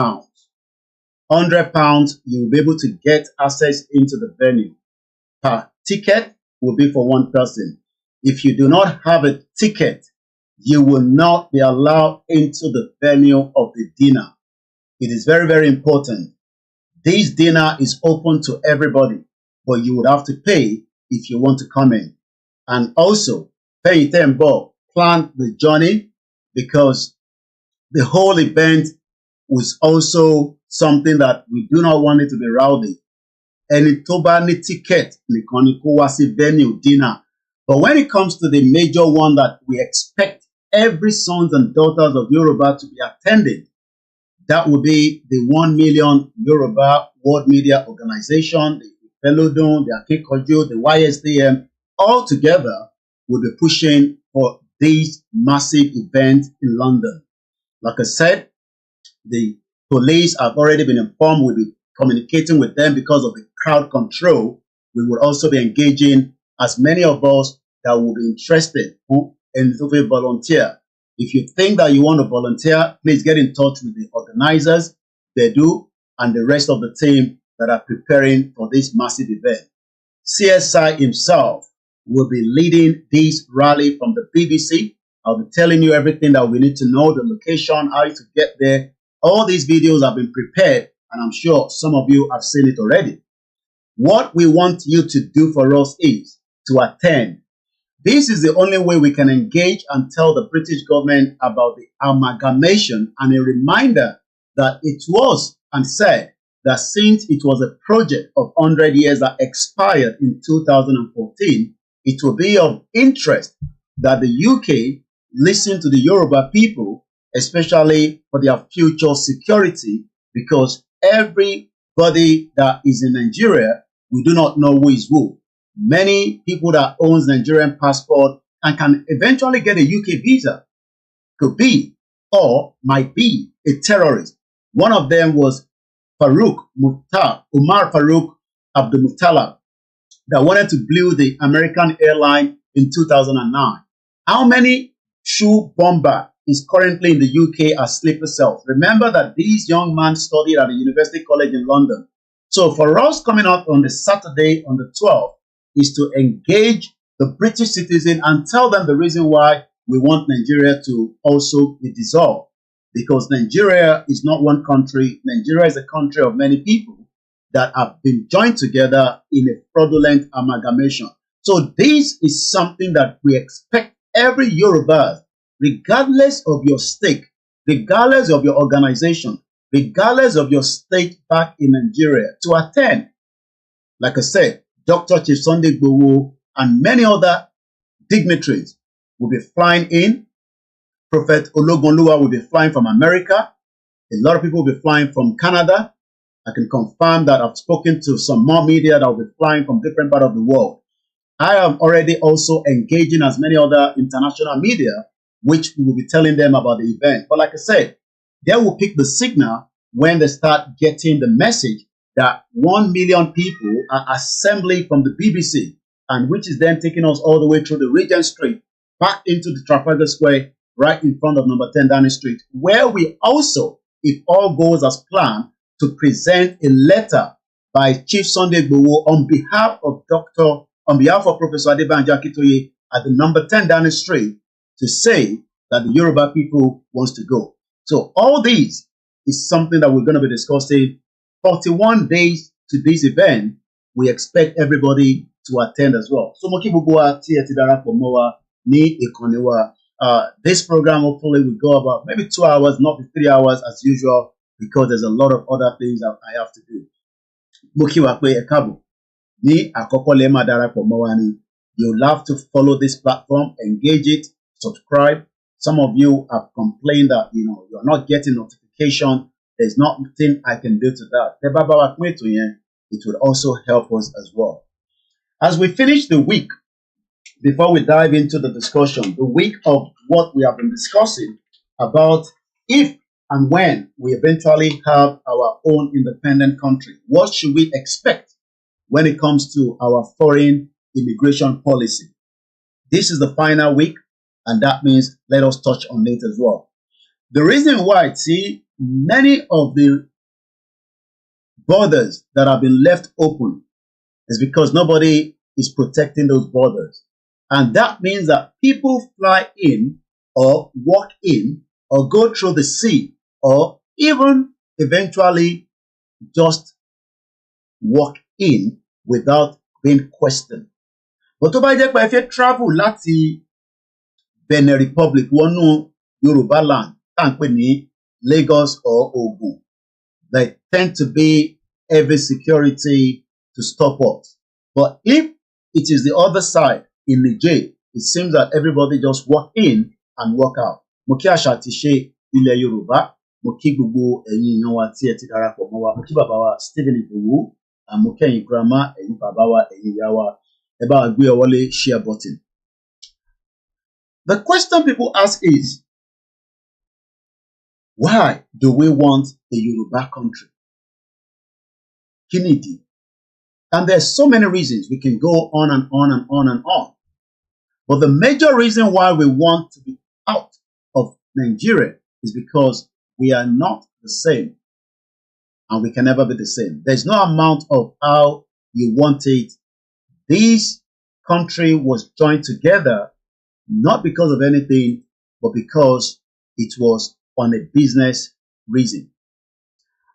£100, you will be able to get access into the venue. Per ticket will be for one person. If you do not have a ticket, you will not be allowed into the venue of the dinner. It is very, very important. This dinner is open to everybody, but you would have to pay if you want to come in. And also, pay tempo, plan the journey, because the whole event was also something that we do not want it to be rowdy. Any tobani ticket, venue dinner. But when it comes to the major one that we expect every sons and daughters of Yoruba to be attending, that will be the 1 million Yoruba World Media Organization, the Pelodon, the Akintoye, the YSDM, all together will be pushing for this massive event in London. Like I said, the police have already been informed. We'll be communicating with them because of the crowd control. We will also be engaging as many of us that will be interested in to volunteer. If you think that you want to volunteer, please get in touch with the organizers, they do, and the rest of the team that are preparing for this massive event. CSI himself will be leading this rally from the BBC. I'll be telling you everything that we need to know, the location, how to get there. All these videos have been prepared, and I'm sure some of you have seen it already. What we want you to do for us is to attend. This is the only way we can engage and tell the British government about the amalgamation, and a reminder that it was and said that since it was a project of 100 years that expired in 2014, it will be of interest that the UK listen to the Yoruba people, especially for their future security, because everybody that is in Nigeria, we do not know who is who. Many people that owns Nigerian passport and can eventually get a UK visa could be or might be a terrorist. One of them was Umar Farouk Abdul Muttalib, that wanted to blow the American airline in 2009. How many shoe bomber is currently in the UK as sleeper cells? Remember that this young man studied at the University College in London. So for us coming out on the Saturday on the 12th is to engage the British citizen and tell them the reason why we want Nigeria to also be dissolved. Because Nigeria is not one country. Nigeria is a country of many people that have been joined together in a fraudulent amalgamation. So this is something that we expect every Yoruba, regardless of your stake, regardless of your organization, regardless of your state back in Nigeria, to attend. Like I said, Dr. Chief Sunday Igboho and many other dignitaries will be flying in. Prophet Oluwole will be flying from America. A lot of people will be flying from Canada. I can confirm that I've spoken to some more media that will be flying from different parts of the world. I am already also engaging as many other international media, which we will be telling them about the event. But like I said, they will pick the signal when they start getting the message that 1 million people are assembling from the BBC, and which is then taking us all the way through the Regent Street, back into the Trafalgar Square, right in front of number 10 Downing Street, where we also, if all goes as planned, to present a letter by Chief Sunday Igboho on behalf of Professor ADEBANJI Akintoye at the number 10 Downing Street to say that the Yoruba people wants to go. So all these is something that we're going to be discussing. 41 days to this event, we expect everybody to attend as well. So this program hopefully will go about maybe 2 hours, not 3 hours as usual, because there's a lot of other things that I have to do. You'll have to follow this platform, engage it, subscribe. Some of you have complained that you're not getting notification. There's nothing I can do to that. It would also help us as well. As we finish the week, before we dive into the discussion, the week of what we have been discussing about if and when we eventually have our own independent country, what should we expect when it comes to our foreign immigration policy? This is the final week, and that means let us touch on it as well. The reason why, many of the borders that have been left open is because nobody is protecting those borders. And that means that people fly in or walk in or go through the sea or even eventually just walk in without being questioned. But if you travel láti Benin Republic, wọnú Yoruba land, Lagos or Ogun, they tend to be heavy security to stop us. But if it is the other side in Niger, it seems that everybody just walk in and walk out. Mo kí àṣà àti ìṣe ilẹ̀ Yorùbá, mo kí gbogbo ẹ̀yin èèyàn wa tí ẹ ti darapọ̀ mọ́ wa, mo kí bàbá wa Stephen Igboho, mo kí ẹ̀yin grandma, ẹ̀yin bàbá wa, ẹ̀yin ìyá wa, ẹ bá wa gbé ọwọ́ lé share button. The question people ask is, why do we want a Yoruba country? Kí nìdí? And there's so many reasons. We can go on and on and on and on. But the major reason why we want to be out of Nigeria is because we are not the same. And we can never be the same. There's no amount of how you want it. This country was joined together not because of anything, but because it was on a business reason.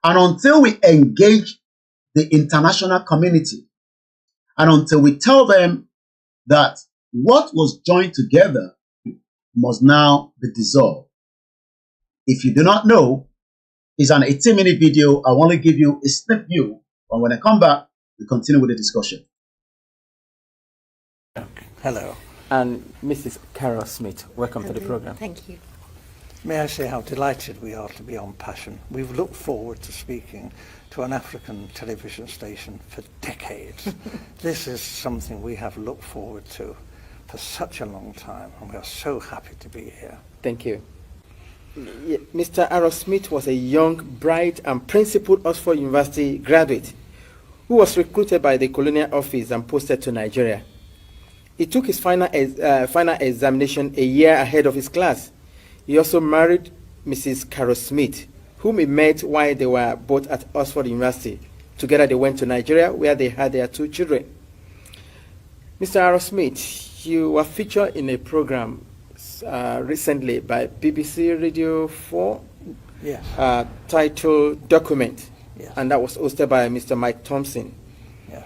And until we engage the international community, and until we tell them that what was joined together must now be dissolved. If you do not know, it's an 18-minute video. I want to give you a snip view, and when I come back, we continue with the discussion. Hello. And Mrs. Carol Smith, welcome to the program. Thank you. May I say how delighted we are to be on Passion. We've looked forward to speaking to an African television station for decades. This is something we have looked forward to for such a long time, and we are so happy to be here. Thank you. Mr. Aaron Smith was a young, bright, and principled Oxford University graduate who was recruited by the Colonial Office and posted to Nigeria. He took his final examination a year ahead of his class. He also married Mrs. Carol Smith, whom he met while they were both at Oxford University. Together they went to Nigeria, where they had their 2 children. Mr. Aaron Smith, you were featured in a program recently by BBC Radio 4, yes. Titled Document, yes. And that was hosted by Mr. Mike Thompson. Yes.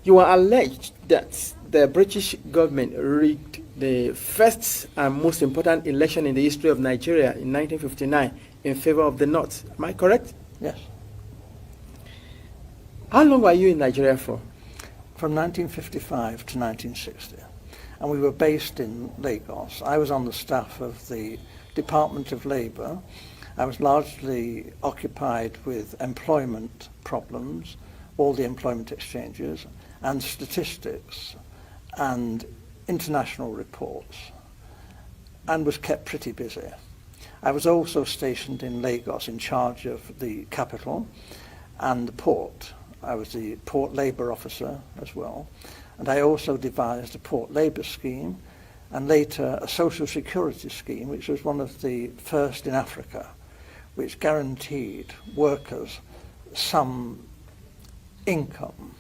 You are alleged that the British government rigged the first and most important election in the history of Nigeria in 1959 in favor of the North. Am I correct? Yes. How long were you in Nigeria for? From 1955 to 1960. And we were based in Lagos. I was on the staff of the Department of Labour. I was largely occupied with employment problems, all the employment exchanges, and statistics. and international reports, and was kept pretty busy. I was also stationed in Lagos in charge of the capital and the port. I was the port labour officer as well, and I also devised a port labour scheme and later a social security scheme, which was one of the first in Africa, which guaranteed workers some income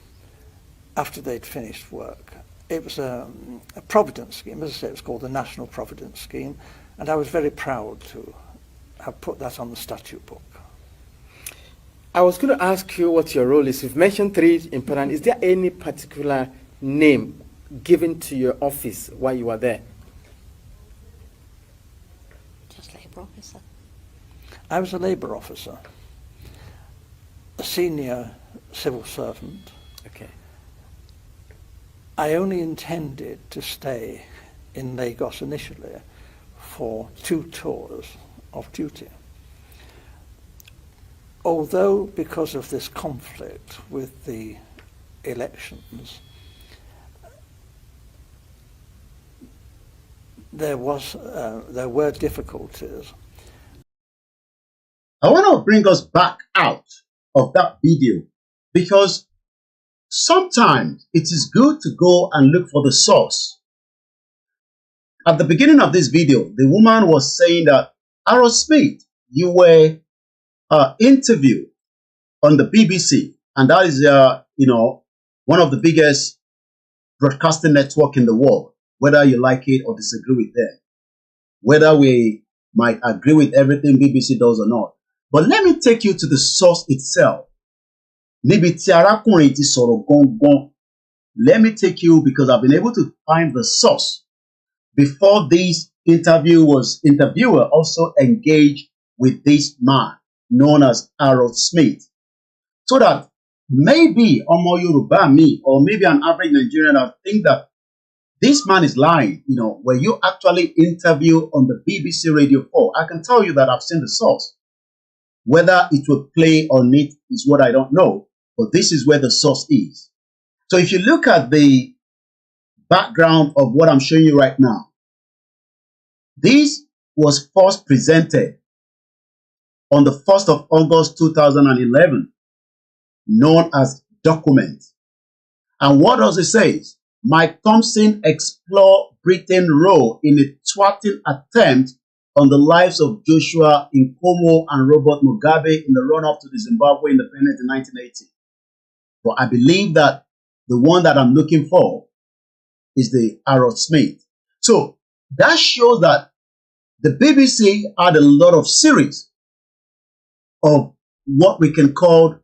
after they'd finished work. It was a providence scheme. As I say, it was called the National Providence Scheme, and I was very proud to have put that on the statute book. I was going to ask you what your role is. You've mentioned three important. Is there any particular name given to your office while you were there? Just labour officer. I was a labour officer, a senior civil servant. Okay. I only intended to stay in Lagos initially for 2 tours of duty. Although, because of this conflict with the elections, there were difficulties. I want to bring us back out of that video because sometimes it is good to go and look for the source. At the beginning of this video, the woman was saying that, Aaron Smith, you were interviewed on the BBC, and that is, one of the biggest broadcasting network in the world, whether you like it or disagree with them, whether we might agree with everything BBC does or not. But let me take you to the source itself. Let me take you, because I've been able to find the source. Before this interviewer also engaged with this man known as Aaron Smith, so that maybe Omo Yoruba me, or maybe an average Nigerian, I think that this man is lying. When you actually interview on the BBC Radio 4, I can tell you that I've seen the source. Whether it will play on it is what I don't know, but this is where the source is. So if you look at the background of what I'm showing you right now, this was first presented on the 1st of August 2011, known as Document. And what does it say? Mike Thompson explore Britain's role in a thwarting attempt on the lives of Joshua Nkomo and Robert Mugabe in the run-up to the Zimbabwe independence in 1980. But I believe that the one that I'm looking for is the Aaron Smith. So that shows that the BBC had a lot of series of what we can call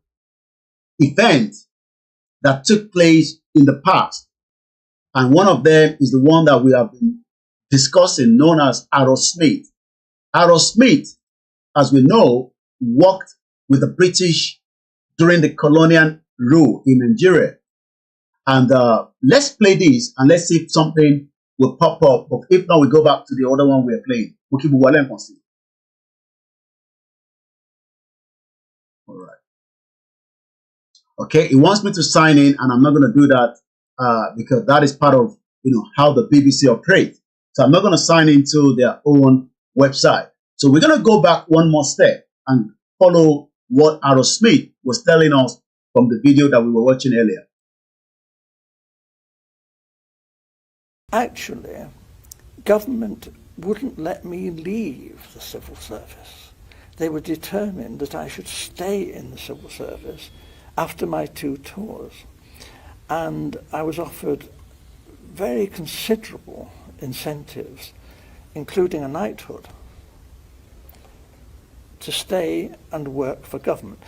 events that took place in the past. And one of them is the one that we have been discussing, known as Aaron Smith. Aaron Smith, as we know, worked with the British during the colonial rule in Nigeria. And let's play this and let's see if something will pop up. But if not, we go back to the other one we're playing. All right. Okay, it wants me to sign in, and I'm not going to do that because that is part of how the BBC operates. So I'm not going to sign into their own website. So we're going to go back one more step and follow what Aaron Smith was telling us from the video that we were watching earlier. Actually, government wouldn't let me leave the civil service. They were determined that I should stay in the civil service after my 2 tours. And I was offered very considerable incentives, including a knighthood, to stay and work for government.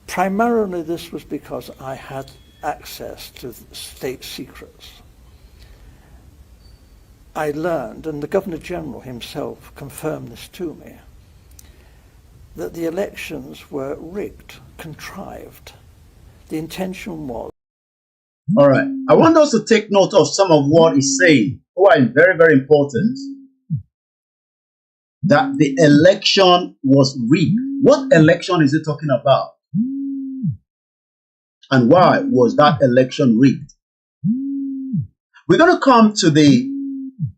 Primarily this was because I had access to state secrets. I learned, and the Governor-General himself confirmed this to me, that the elections were rigged, contrived. The intention was... All right. I want us to take note of some of what he's saying, who are very, very important. That the election was rigged. What election is he talking about? And why was that election rigged? We're going to come to the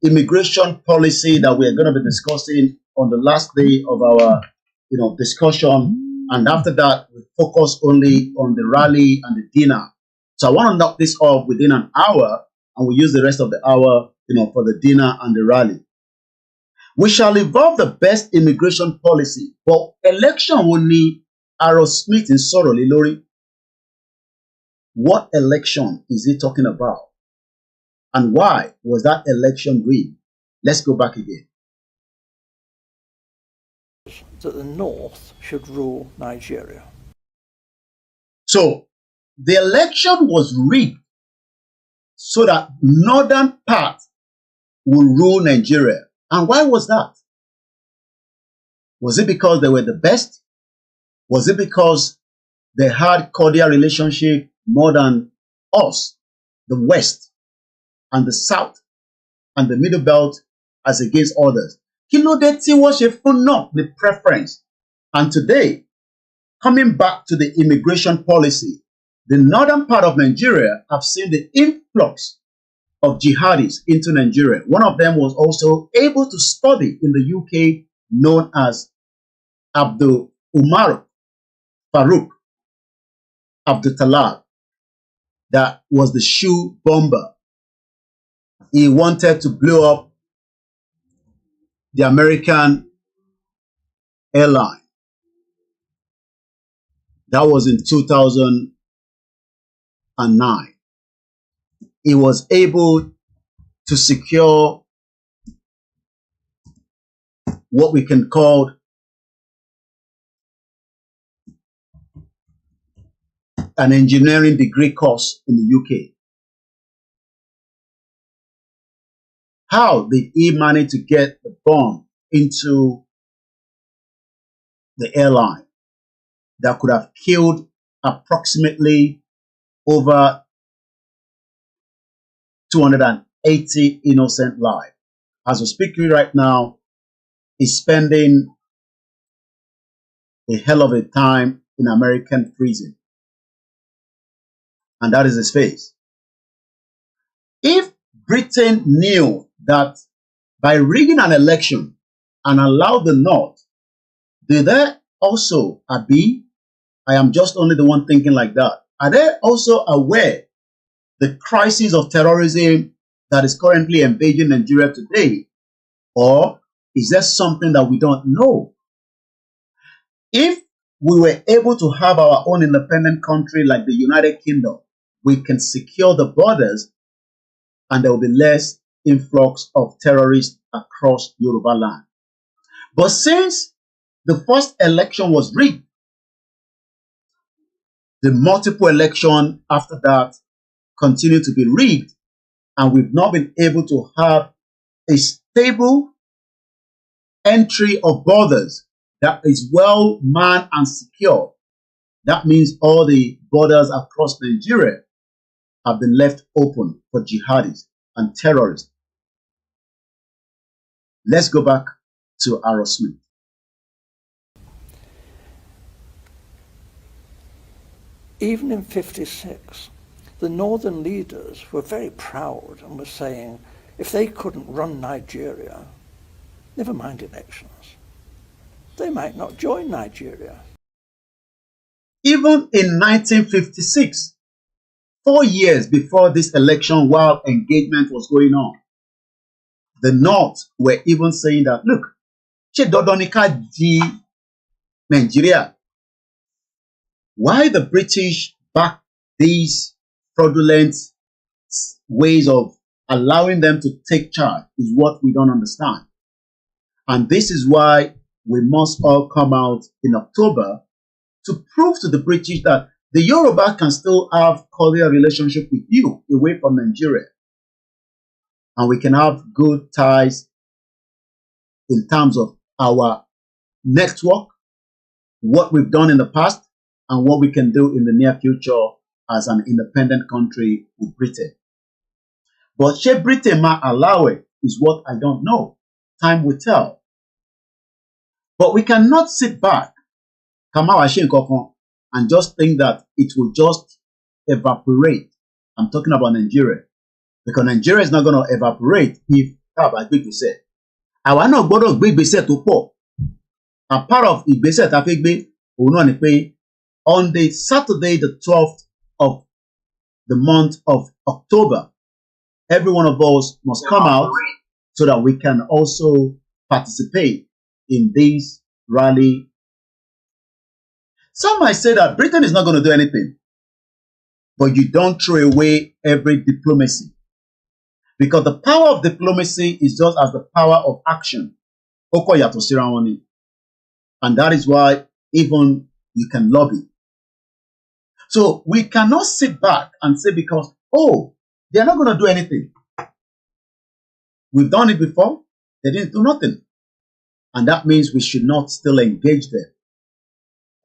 immigration policy that we're going to be discussing on the last day of our, discussion. And after that, we focus only on the rally and the dinner. So I want to knock this off within an hour, and we'll use the rest of the hour, for the dinner and the rally. We shall evolve the best immigration policy, but election will need Smith in Soroli Lori. What election is he talking about? And why was that election rigged? Let's go back again. That the North should rule Nigeria. So the election was rigged so that northern part will rule Nigeria. And why was that? Was it because they were the best? Was it because they had cordial relationship more than us, the West and the South and the Middle Belt as against others? Kí ló dé tí wọ́n ṣe fún náà the preference? And today, coming back to the immigration policy, the northern part of Nigeria have seen the influx of jihadis into Nigeria. One of them was also able to study in the UK, known as Abdul Umar Farouk Abdul Talab. That was the shoe bomber. He wanted to blow up the American airline. That was in 2009. He was able to secure what we can call an engineering degree course in the UK. How did he manage to get the bomb into the airline that could have killed approximately over 280 innocent lives? As we speak to you right now, he's spending a hell of a time in American prison. And that is his face. If Britain knew that by rigging an election and allow the North, did they also, I am just only the one thinking like that, are they also aware the crisis of terrorism that is currently invading Nigeria today? Or is there something that we don't know? If we were able to have our own independent country like the United Kingdom, we can secure the borders and there will be less influx of terrorists across Yoruba land. But since the first election was rigged, the multiple election after that continue to be rigged, and we've not been able to have a stable entry of borders that is well manned and secure. That means all the borders across Nigeria have been left open for jihadis and terrorists. Let's go back to Smith. Even in '56, the northern leaders were very proud and were saying, if they couldn't run Nigeria, never mind elections, they might not join Nigeria. Even in 1956, 4 years before this election, while engagement was going on, the North were even saying that, look, ṣé dandan ni ká di Nigeria? Why the British back these fraudulent ways of allowing them to take charge is what we don't understand. And this is why we must all come out in October to prove to the British that the Yoruba can still have cordial relationship with you away from Nigeria. And we can have good ties in terms of our network, what we've done in the past, and what we can do in the near future as an independent country with Britain. But ṣé Britain might allow it is what I don't know. Time will tell. But we cannot sit back and just think that it will just evaporate. I'm talking about Nigeria. Because Nigeria is not going to evaporate if a big gbèsè. Àwa náà gbọ́dọ̀ gbé ìgbésẹ̀ tó pọ̀. And part of ìgbésẹ̀ tá a fẹ́ gbé òun náà ni pé on the Saturday, the 12th of the month of October, every one of us must come out so that we can also participate in this rally. Some might say that Britain is not going to do anything, but you don't throw away every diplomacy. Because the power of diplomacy is just as the power of action. And that is why even you can lobby. So we cannot sit back and say because, oh, they are not going to do anything. We've done it before. They didn't do nothing. And that means we should not still engage them.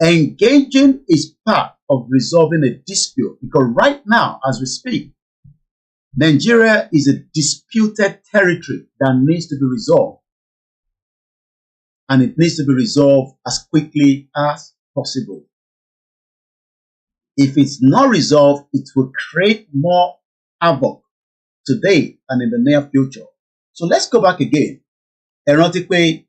Engaging is part of resolving a dispute. Because right now, as we speak, Nigeria is a disputed territory that needs to be resolved. And it needs to be resolved as quickly as possible. If it's not resolved, it will create more havoc today and in the near future. So let's go back again. Erotically,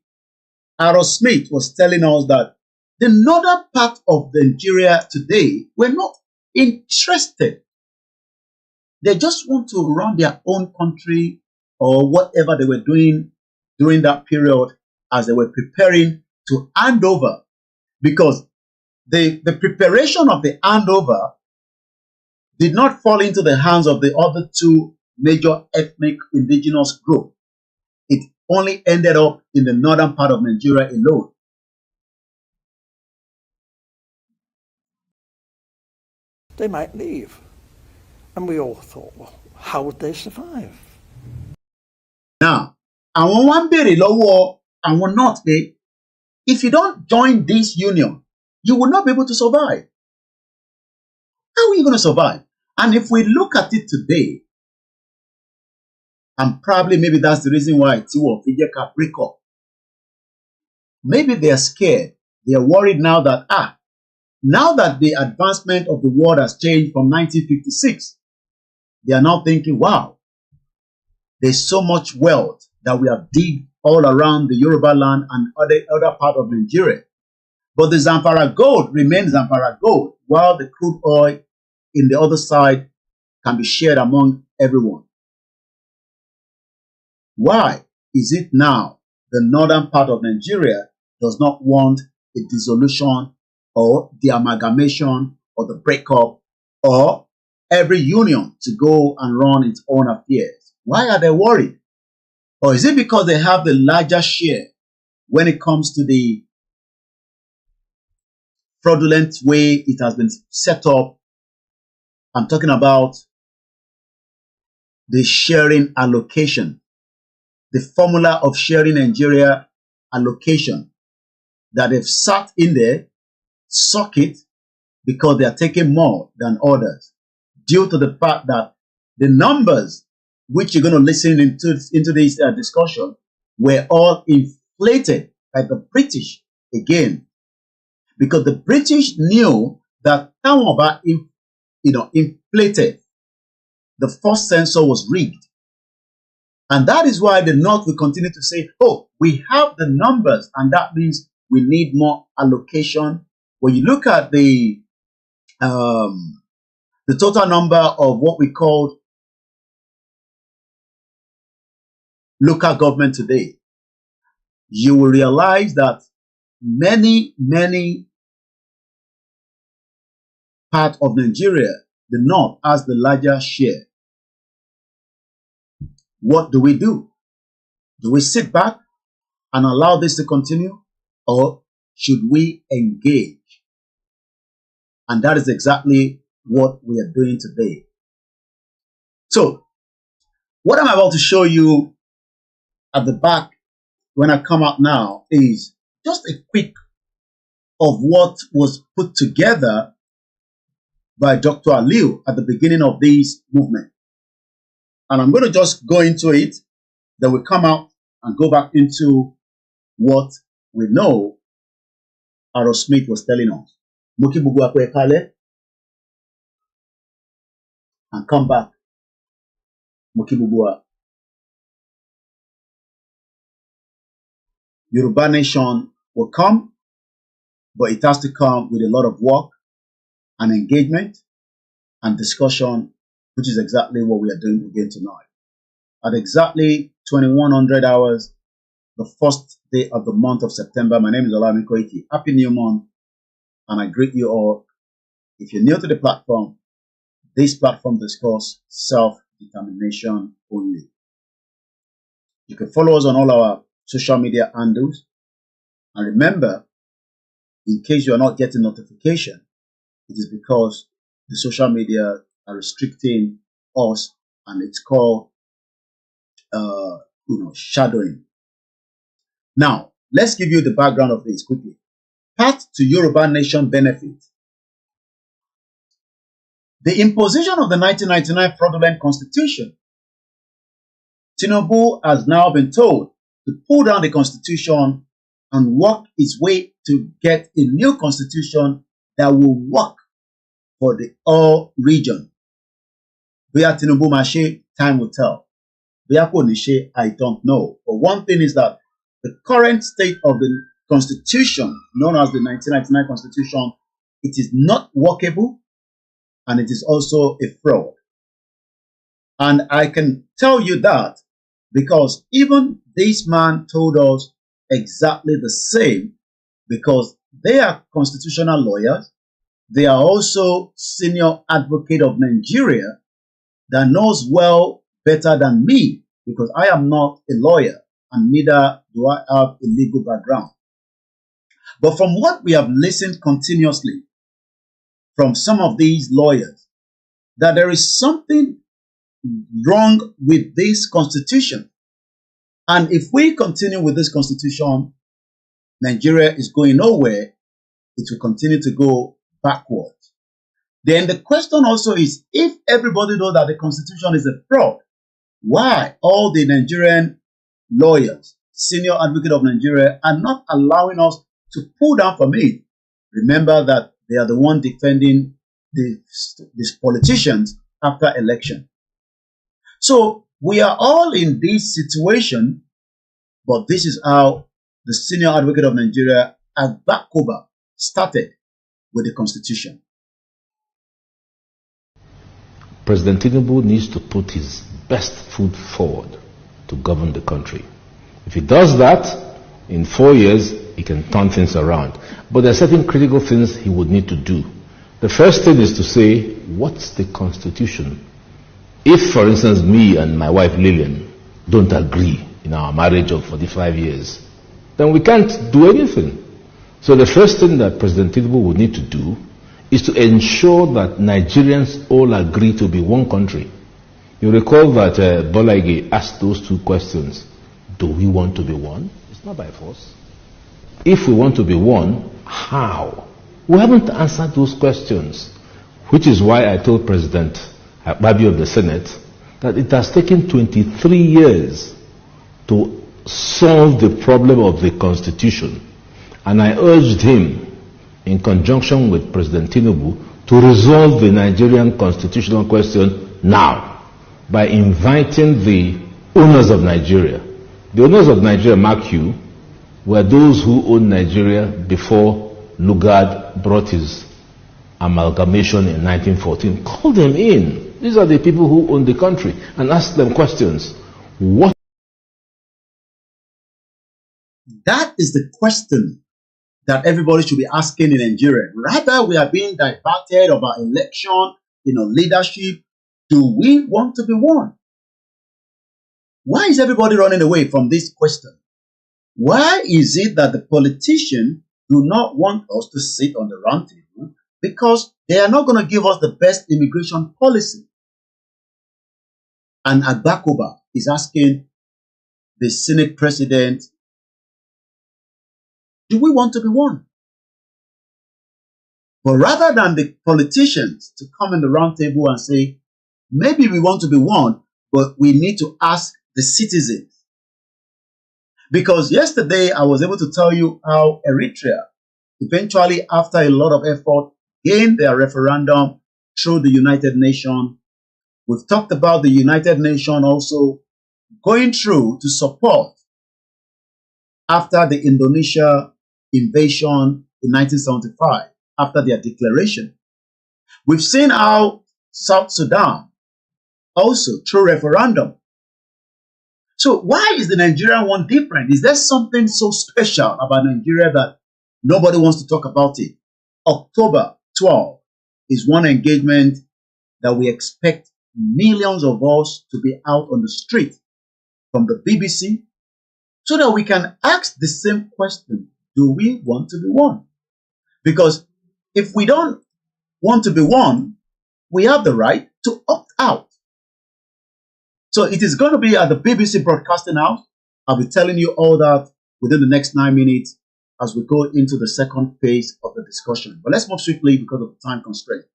Aaron Smith was telling us that the northern part of Nigeria today were not interested. They just want to run their own country or whatever they were doing during that period as they were preparing to hand over. Because the preparation of the handover did not fall into the hands of the other two major ethnic indigenous groups. It only ended up in the northern part of Nigeria alone. They might leave. And we all thought, well, how would they survive? Now, àwọn wá ń béèrè lọ́wọ́ àwọn North pé if you don't join this union, you will not be able to survive. How are you going to survive? And if we look at it today, and probably maybe that's the reason why Tiwo Fijeka break up. Maybe they are scared. They are worried now that, now that the advancement of the world has changed from 1956, they are now thinking, wow, there's so much wealth that we have digged all around the Yoruba land and other part of Nigeria. But the Zamfara gold remains Zamfara gold, while the crude oil in the other side can be shared among everyone. Why is it now the northern part of Nigeria does not want a dissolution or the amalgamation or the breakup or every union to go and run its own affairs? Why are they worried? Or is it because they have the larger share when it comes to the fraudulent way it has been set up? I'm talking about the sharing allocation, the formula of sharing Nigeria allocation that they've sat in there, suck it, because they are taking more than others, due to the fact that the numbers which you're going to listen into this discussion were all inflated by the British again, because the British knew that Tawoba, inflated. The first census was rigged. And that is why the North will continue to say, oh, we have the numbers, and that means we need more allocation. When you look at the total number of what we call local government today, you will realize that many parts of Nigeria, the North has the larger share. What do? Do we sit back and allow this to continue, or should we engage? And that is exactly what we are doing today. So, what I'm about to show you at the back when I come out now is just a quick of what was put together by Dr. Aliu at the beginning of this movement. And I'm going to just go into it, then we come out and go back into what we know Aaron Smith was telling us. Muki bugu akwe kale, and come back Mokibubua. Yoruba nation will come, but it has to come with a lot of work and engagement and discussion, which is exactly what we are doing again tonight. At exactly 2100 hours, the first day of the month of September, my name is Koiki. Happy New Month, and I greet you all. If you're new to the platform, this platform discusses self-determination only. You can follow us on all our social media handles. And remember, in case you are not getting notification, it is because the social media are restricting us, and it's called, shadowing. Now, let's give you the background of this quickly. Path to Yoruba nation benefit. The imposition of the 1999 fraudulent constitution. Tinubu has now been told to pull down the constitution and work its way to get a new constitution that will work for the whole region. Bóyá Tinubu máa ṣe, time will tell. Bóyá kò ní ṣe, I don't know. But one thing is that the current state of the constitution, known as the 1999 constitution, it is not workable, and it is also a fraud. And I can tell you that because even this man told us exactly the same, because they are constitutional lawyers. They are also senior advocate of Nigeria that knows well better than me, because I am not a lawyer and neither do I have a legal background. But from what we have listened continuously from some of these lawyers, that there is something wrong with this constitution. And if we continue with this constitution, Nigeria is going nowhere. It will continue to go backwards. Then the question also is, if everybody knows that the constitution is a fraud, why all the Nigerian lawyers, senior advocate of Nigeria, are not allowing us to pull down from it? Remember that they are the one defending these politicians after election. So we are all in this situation, but this is how the senior advocate of Nigeria, Agbakoba, started with the constitution. President Tinubu needs to put his best foot forward to govern the country. If he does that, in 4 years, he can turn things around. But there are certain critical things he would need to do. The first thing is to say, what's the constitution? If, for instance, me and my wife Lillian don't agree in our marriage of 45 years, then we can't do anything. So the first thing that President Tinubu would need to do is to ensure that Nigerians all agree to be one country. You recall that Bolaige asked those two questions. Do we want to be one? It's not by force. If we want to be one, how? We haven't answered those questions, which is why I told President Akpabio of the Senate that it has taken 23 years to solve the problem of the Constitution. And I urged him, in conjunction with President Tinubu, to resolve the Nigerian constitutional question now by inviting the owners of Nigeria. The owners of Nigeria, mark you, were those who owned Nigeria before Lugard brought his amalgamation in 1914. Call them in. These are the people who own the country, and ask them questions. What? That is the question that everybody should be asking in Nigeria. Rather, we are being diverted about election, leadership. Do we want to be one? Why is everybody running away from this question? Why is it that the politicians do not want us to sit on the round table? Because they are not going to give us the best immigration policy. And Agbakoba is asking the Senate president, do we want to be one? But rather than the politicians to come in the round table and say, maybe we want to be one, but we need to ask the citizens. Because yesterday I was able to tell you how Eritrea, eventually after a lot of effort, gained their referendum through the United Nations, We've talked about the United Nations also going through to support after the Indonesia invasion in 1975, after their declaration. We've seen how South Sudan also through referendum. So why is the Nigerian one different? Is there something so special about Nigeria that nobody wants to talk about it? October 12 is one engagement that we expect millions of us to be out on the street from the BBC so that we can ask the same question. Do we want to be one? Because if we don't want to be one, we have the right to opt out. So it is going to be at the BBC Broadcasting House. I'll be telling you all that within the next 9 minutes as we go into the second phase of the discussion. But let's move swiftly because of the time constraint.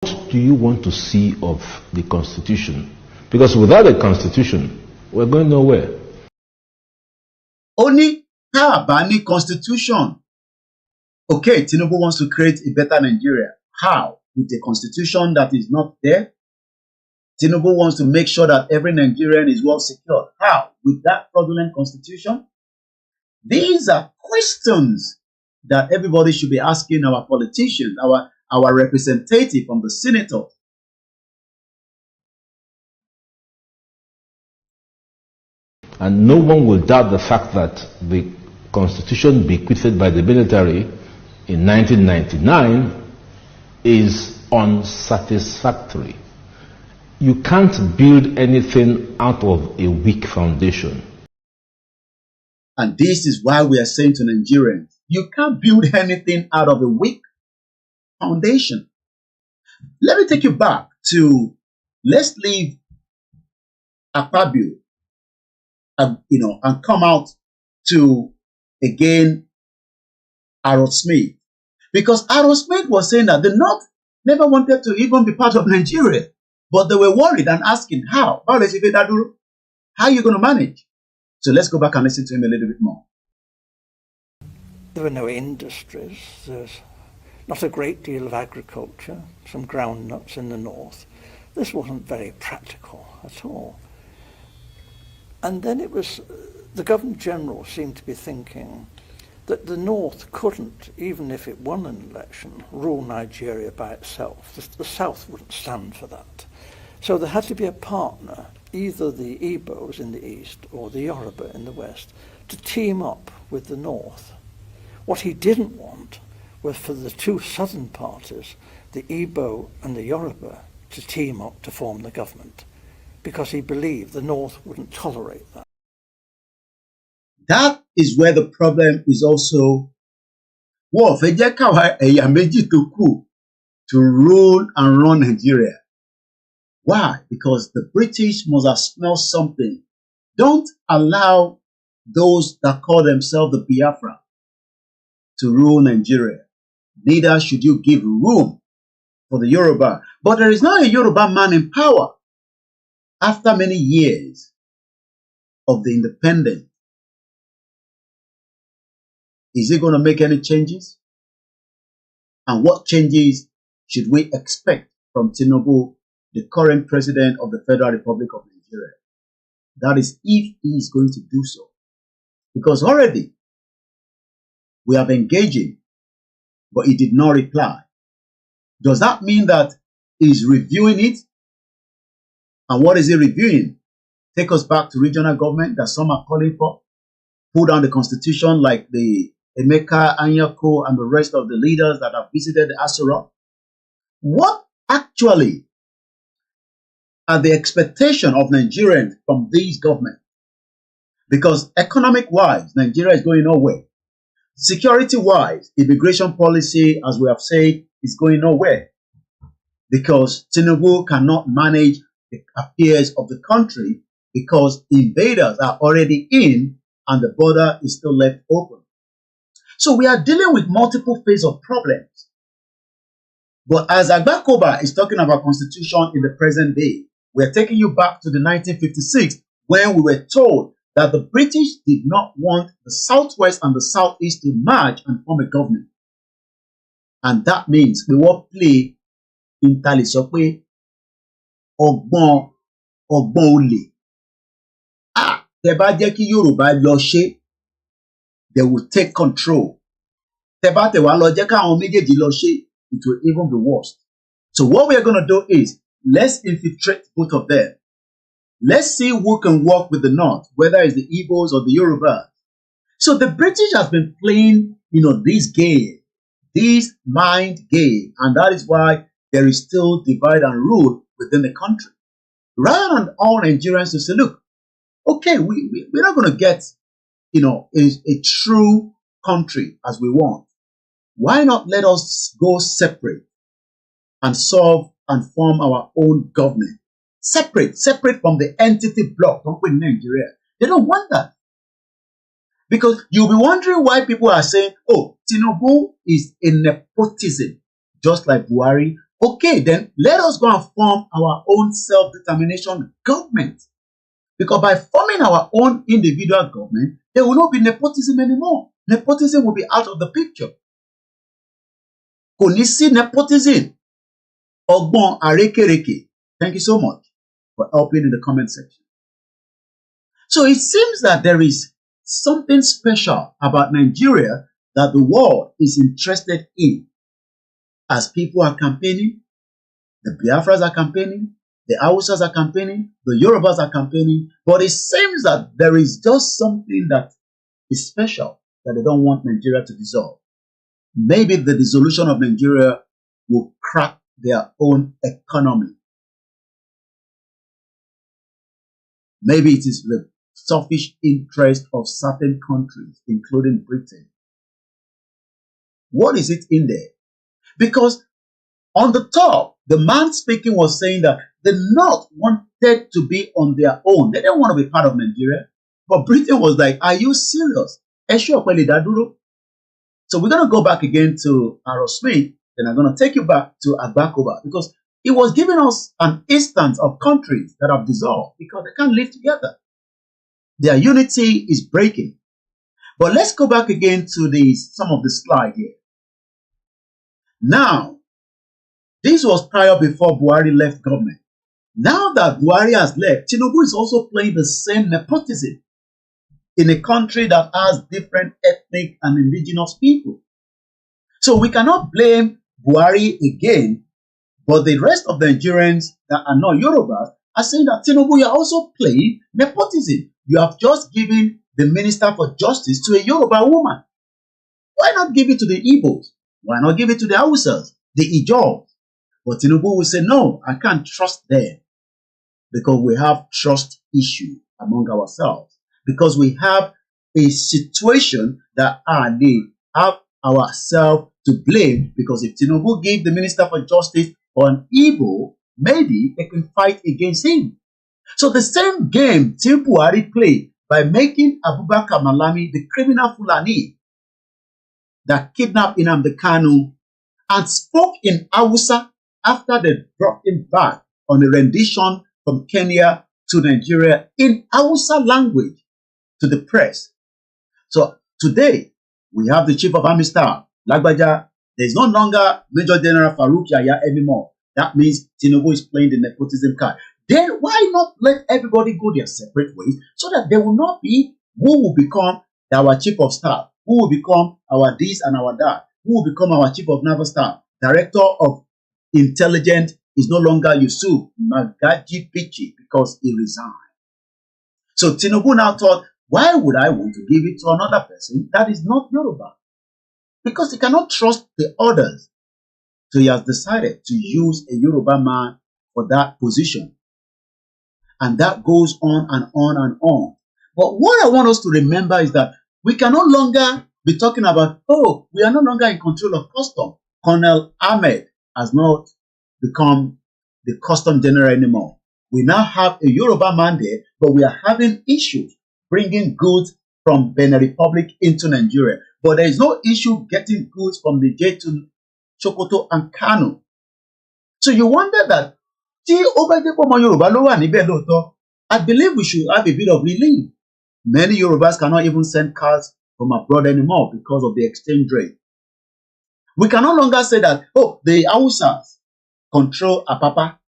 What do you want to see of the Constitution? Because without a Constitution, we're going nowhere. Only Bani Constitution. Okay, Tinubu wants to create a better Nigeria. How? With a constitution that is not there. Tinubu wants to make sure that every Nigerian is well secured. How? With that fraudulent constitution? These are questions that everybody should be asking our politicians, our representative from the senator. And no one will doubt the fact that the constitution bequeathed by the military in 1999 is unsatisfactory. You can't build anything out of a weak foundation. And this is why we are saying to Nigerians, you can't build anything out of a weak foundation. Let me take you back to, let's leave Akpabio and come out to, again, Aaron Smith. Because Aaron Smith was saying that the North never wanted to even be part of Nigeria. But they were worried and asking, how? How are you going to manage? So let's go back and listen to him a little bit more. There were no industries. There's not a great deal of agriculture, some groundnuts in the north. This wasn't very practical at all. And then it was, the Governor General seemed to be thinking that the North couldn't, even if it won an election, rule Nigeria by itself. The South wouldn't stand for that. So there had to be a partner, either the Igbos in the east or the Yoruba in the west, to team up with the North. What he didn't want was for the two southern parties, the Igbo and the Yoruba, to team up to form the government, because he believed the North wouldn't tolerate that. That is where the problem is also. To rule and run Nigeria. Why? Because the British must have smelled something. Don't allow those that call themselves the Biafra to rule Nigeria. Neither should you give room for the Yoruba. But there is not a Yoruba man in power. After many years of the independence, is he going to make any changes? And what changes should we expect from Tinubu, the current president of the Federal Republic of Nigeria? That is, if he is going to do so. Because already we have engaged him, but he did not reply. Does that mean that he is reviewing it? And what is he reviewing? Take us back to regional government that some are calling for. Pull down the constitution like the Emeka Anyako and the rest of the leaders that have visited the Asura. What actually are the expectations of Nigerians from these governments? Because economic-wise, Nigeria is going nowhere. Security-wise, immigration policy, as we have said, is going nowhere. Because Tinubu cannot manage the affairs of the country because invaders are already in and the border is still left open. So we are dealing with multiple phases of problems. But as Agbakoba is talking about constitution in the present day, we are taking you back to the 1956 when we were told that the British did not want the Southwest and the Southeast to merge and form a government. And that means we will play ìtàlẹ̀ sọ pé ọgbọ́n olè. Tẹ bá jẹ́ kí Yorùbá lọ ṣe, they will take control. Tẹ bá tẹ̀ wá lọ jẹ́ káwọn méjèèjì lọ ṣe, it will even be worse. So what we are going to do is, let's infiltrate both of them. Let's see who can work with the North, whether it's the Igbos or the Yorubas. So the British has been playing, this game, this mind game, and that is why there is still divide and rule within the country. Rather than all Nigerians to say, look, okay, we're not going to get, a true country as we want. Why not let us go separate and solve and form our own government? Separate from the entity block, don't put Nigeria. They don't want that. Because you'll be wondering why people are saying, oh, Tinubu is a nepotism, just like Buhari. Okay, then let us go and form our own self-determination government. Because by forming our own individual government, there will not be nepotism anymore. Nepotism will be out of the picture. Kò ní sí nepotism. Ọgbọ́n àrékérekè. Thank you so much for helping in the comment section. So it seems that there is something special about Nigeria that the world is interested in. As people are campaigning, the Biafras are campaigning, the Hausas are campaigning, the Yorubas are campaigning, but it seems that there is just something that is special that they don't want Nigeria to dissolve. Maybe the dissolution of Nigeria will crack their own economy. Maybe it is the selfish interest of certain countries, including Britain. What is it in there? Because on the top, the man speaking was saying that the North wanted to be on their own. They didn't want to be part of Nigeria. But Britain was like, are you serious? So we're going to go back again to Smith, and I'm going to take you back to Agbakoba, because he was giving us an instance of countries that have dissolved because they can't live together. Their unity is breaking. But let's go back again to some of the slide here. Now, this was prior before Buhari left government. Now that Buhari has left, Tinubu is also playing the same nepotism in a country that has different ethnic and indigenous people. So we cannot blame Buhari again, but the rest of the Nigerians that are not Yorubas are saying that Tinubu, you are also playing nepotism. You have just given the Minister for Justice to a Yoruba woman. Why not give it to the Igbos? Why not give it to the Hausas, the Ijaws? But Tinubu will say, no, I can't trust them, because we have trust issue among ourselves. Because we have a situation that they have ourselves to blame, because if Tinubu gave the Minister for Justice or an Igbo, maybe they can fight against him. So the same game Tinubu Buhari played by making Abubakar Malami the criminal Fulani that kidnapped Nnamdi Kanu and spoke in Hausa after they brought him back on a rendition from Kenya to Nigeria in Hausa language to the press. So today, we have the Chief of Army Staff, Lagbaja. There's no longer Major General Farouk Yahya anymore. That means Tinubu is playing the nepotism card. Then why not let everybody go their separate ways, so that there will not be who will become our Chief of Staff, who will become our this and our that, who will become our Chief of Naval Staff, Director of Intelligence is no longer Yusuf Magaji Bichi because he resigned. So Tinubu now thought, why would I want to give it to another person that is not Yoruba? Because he cannot trust the others. So he has decided to use a Yoruba man for that position. And that goes on and on and on. But what I want us to remember is that we can no longer be talking about, oh, we are no longer in control of custom. Colonel Ahmed has not become the custom general anymore. We now have a Yoruba man there, but we are having issues bringing goods from Benin Republic into Nigeria. But there is no issue getting goods from the J to Sokoto and Kano. So you wonder that, I believe we should have a bit of relief. Many Yorubas cannot even send cars from abroad anymore because of the exchange rate. We can no longer say that, oh, the Hausas, control Apapa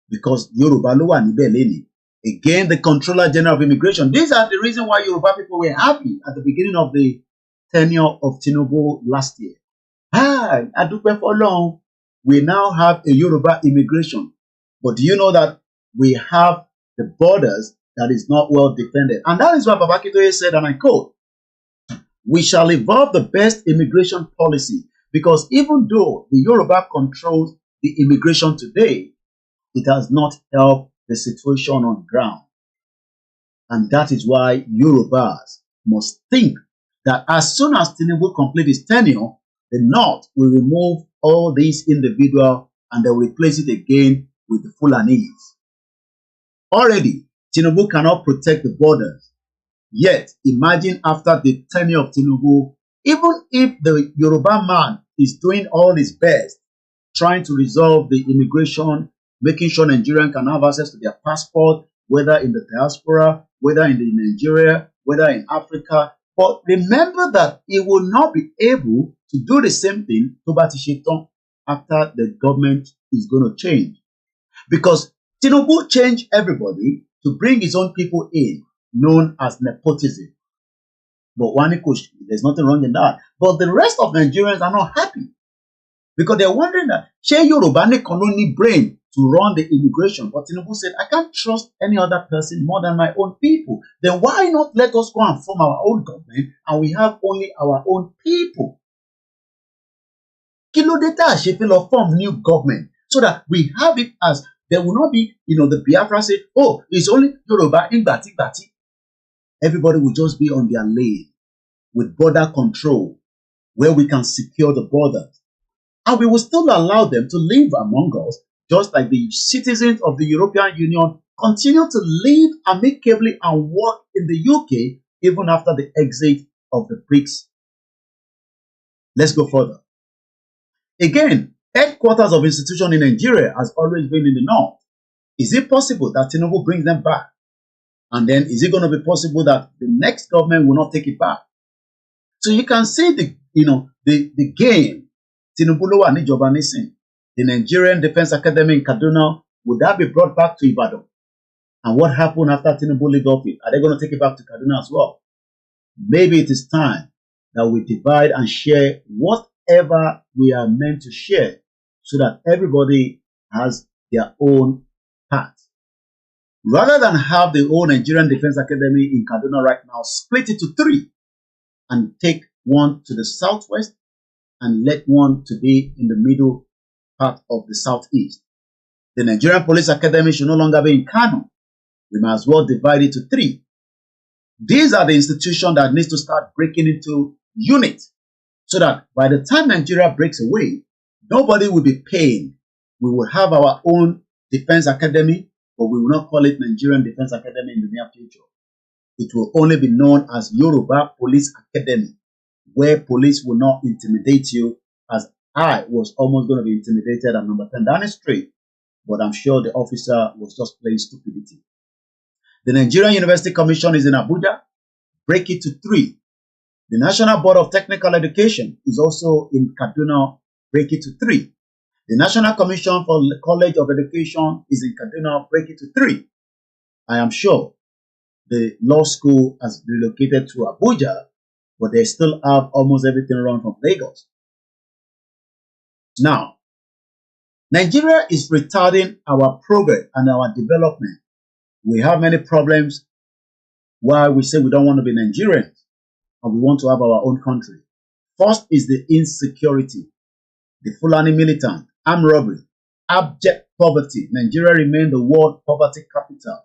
because Yoruba ló wà níbẹ̀ lénìí. Again, the Controller General of Immigration. These are the reason why Yoruba people were happy at the beginning of the tenure of Tinubu last year. Adúpẹ́ f'Ọlọ́run, we now have a Yoruba immigration. But do you know that we have the borders that is not well defended? And that is why Akintoye said, and I quote, "We shall evolve the best immigration policy because even though the Yoruba controls the immigration today, it has not helped the situation on ground." And that is why Yorubas must think that as soon as Tinubu completes his tenure, the North will remove all these individuals and they will replace it again with the Fulanis. Already, Tinubu cannot protect the borders. Yet, imagine after the tenure of Tinubu, even if the Yoruba man is doing all his best, trying to resolve the immigration, making sure Nigerians can have access to their passport, whether in the diaspora, whether in the Nigeria, whether in Africa. But remember that he will not be able to do the same thing to Batisheton after the government is going to change. Because Tinubu changed everybody to bring his own people in, known as nepotism. But there's nothing wrong in that. But the rest of Nigerians are not happy. Because they're wondering that, Shey Yoruba nìkan ló ní brain to run the immigration? But Tinubu said, I can't trust any other person more than my own people. Then why not let us go and form our own government and we have only our own people? Kí ló dé tá a ṣe fẹ́ lọ form new government so that we have it as there will not be, the Biafra say, oh, it's only Yoruba in Bati. Everybody will just be on their lane with border control where we can secure the borders. And we will still allow them to live among us, just like the citizens of the European Union continue to live amicably and work in the UK even after the exit of the BRICS. Let's go further. Again, headquarters of institution in Nigeria has always been in the north. Is it possible that Tinubu brings them back? And then is it going to be possible that the next government will not take it back? So you can see the game. Tinubu ló wà níjọba nísìn. The Nigerian Defense Academy in Kaduna, would that be brought back to Ibadan? And what happened after Tinubu leave office? Are they going to take it back to Kaduna as well? Maybe it is time that we divide and share whatever we are meant to share so that everybody has their own part. Rather than have the whole Nigerian Defense Academy in Kaduna right now, split it to 3 and take one to the southwest and let one to be in the middle part of the southeast. The Nigerian Police Academy should no longer be in Kano. We might as well divide it to 3. These are the institutions that needs to start breaking into units so that by the time Nigeria breaks away, nobody will be paying. We will have our own defense academy, but we will not call it Nigerian Defense Academy in the near future. It will only be known as Yoruba Police Academy, where police will not intimidate you, as I was almost going to be intimidated at number 10 Downing Street, but I'm sure the officer was just playing stupidity. The Nigerian University Commission is in Abuja. Break it to 3. The National Board of Technical Education is also in Kaduna. Break it to 3. The National Commission for the College of Education is in Kaduna. Break it to 3. I am sure the law school has relocated to Abuja, but they still have almost everything run from Lagos. Now, Nigeria is retarding our progress and our development. We have many problems why we say we don't want to be Nigerians and we want to have our own country. First is the insecurity, the Fulani militant, armed robbery, abject poverty. Nigeria remains the world poverty capital.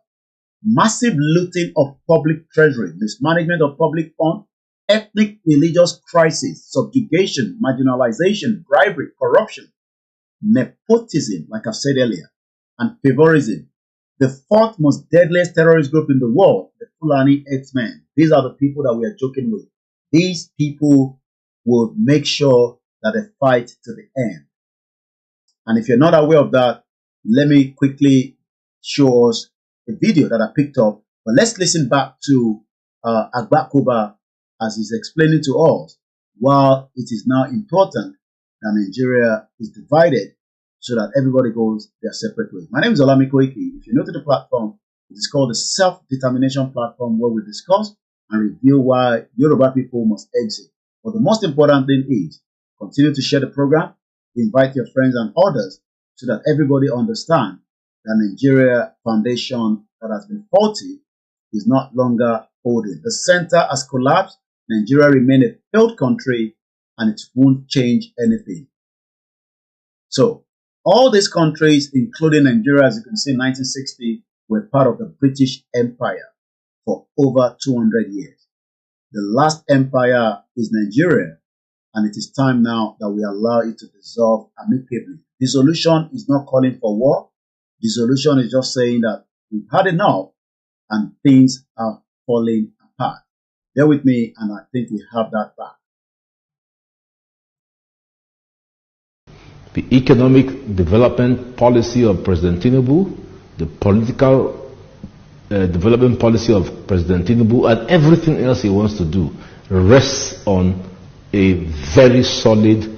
Massive looting of public treasury, mismanagement of public funds, ethnic religious crisis, subjugation, marginalization, bribery, corruption, nepotism, like I've said earlier, and favorism. The 4th most deadliest terrorist group in the world, the Fulani X-Men. These are the people that we are joking with. These people will make sure that they fight to the end. And if you're not aware of that, let me quickly show us a video that I picked up. But let's listen back to Agbakoba as he's explaining to us why it is now important that Nigeria is divided so that everybody goes their separate way. My name is Koiki. If you're new to the platform, it is called the Self-Determination Platform, where we discuss and review why Yoruba people must exit. But the most important thing is continue to share the program, invite your friends and others so that everybody understands that Nigeria foundation that has been faulty is not longer holding. The center has collapsed. Nigeria remains a failed country and it won't change anything. So all these countries, including Nigeria, as you can see, in 1960, were part of the British Empire for over 200 years. The last empire is Nigeria, and it is time now that we allow it to dissolve amicably. Dissolution is not calling for war. Dissolution is just saying that we've had enough and things are falling apart. Bear with me, and I think we have that back. The economic development policy of President Tinubu, the political development policy of President Tinubu, and everything else he wants to do rests on a very solid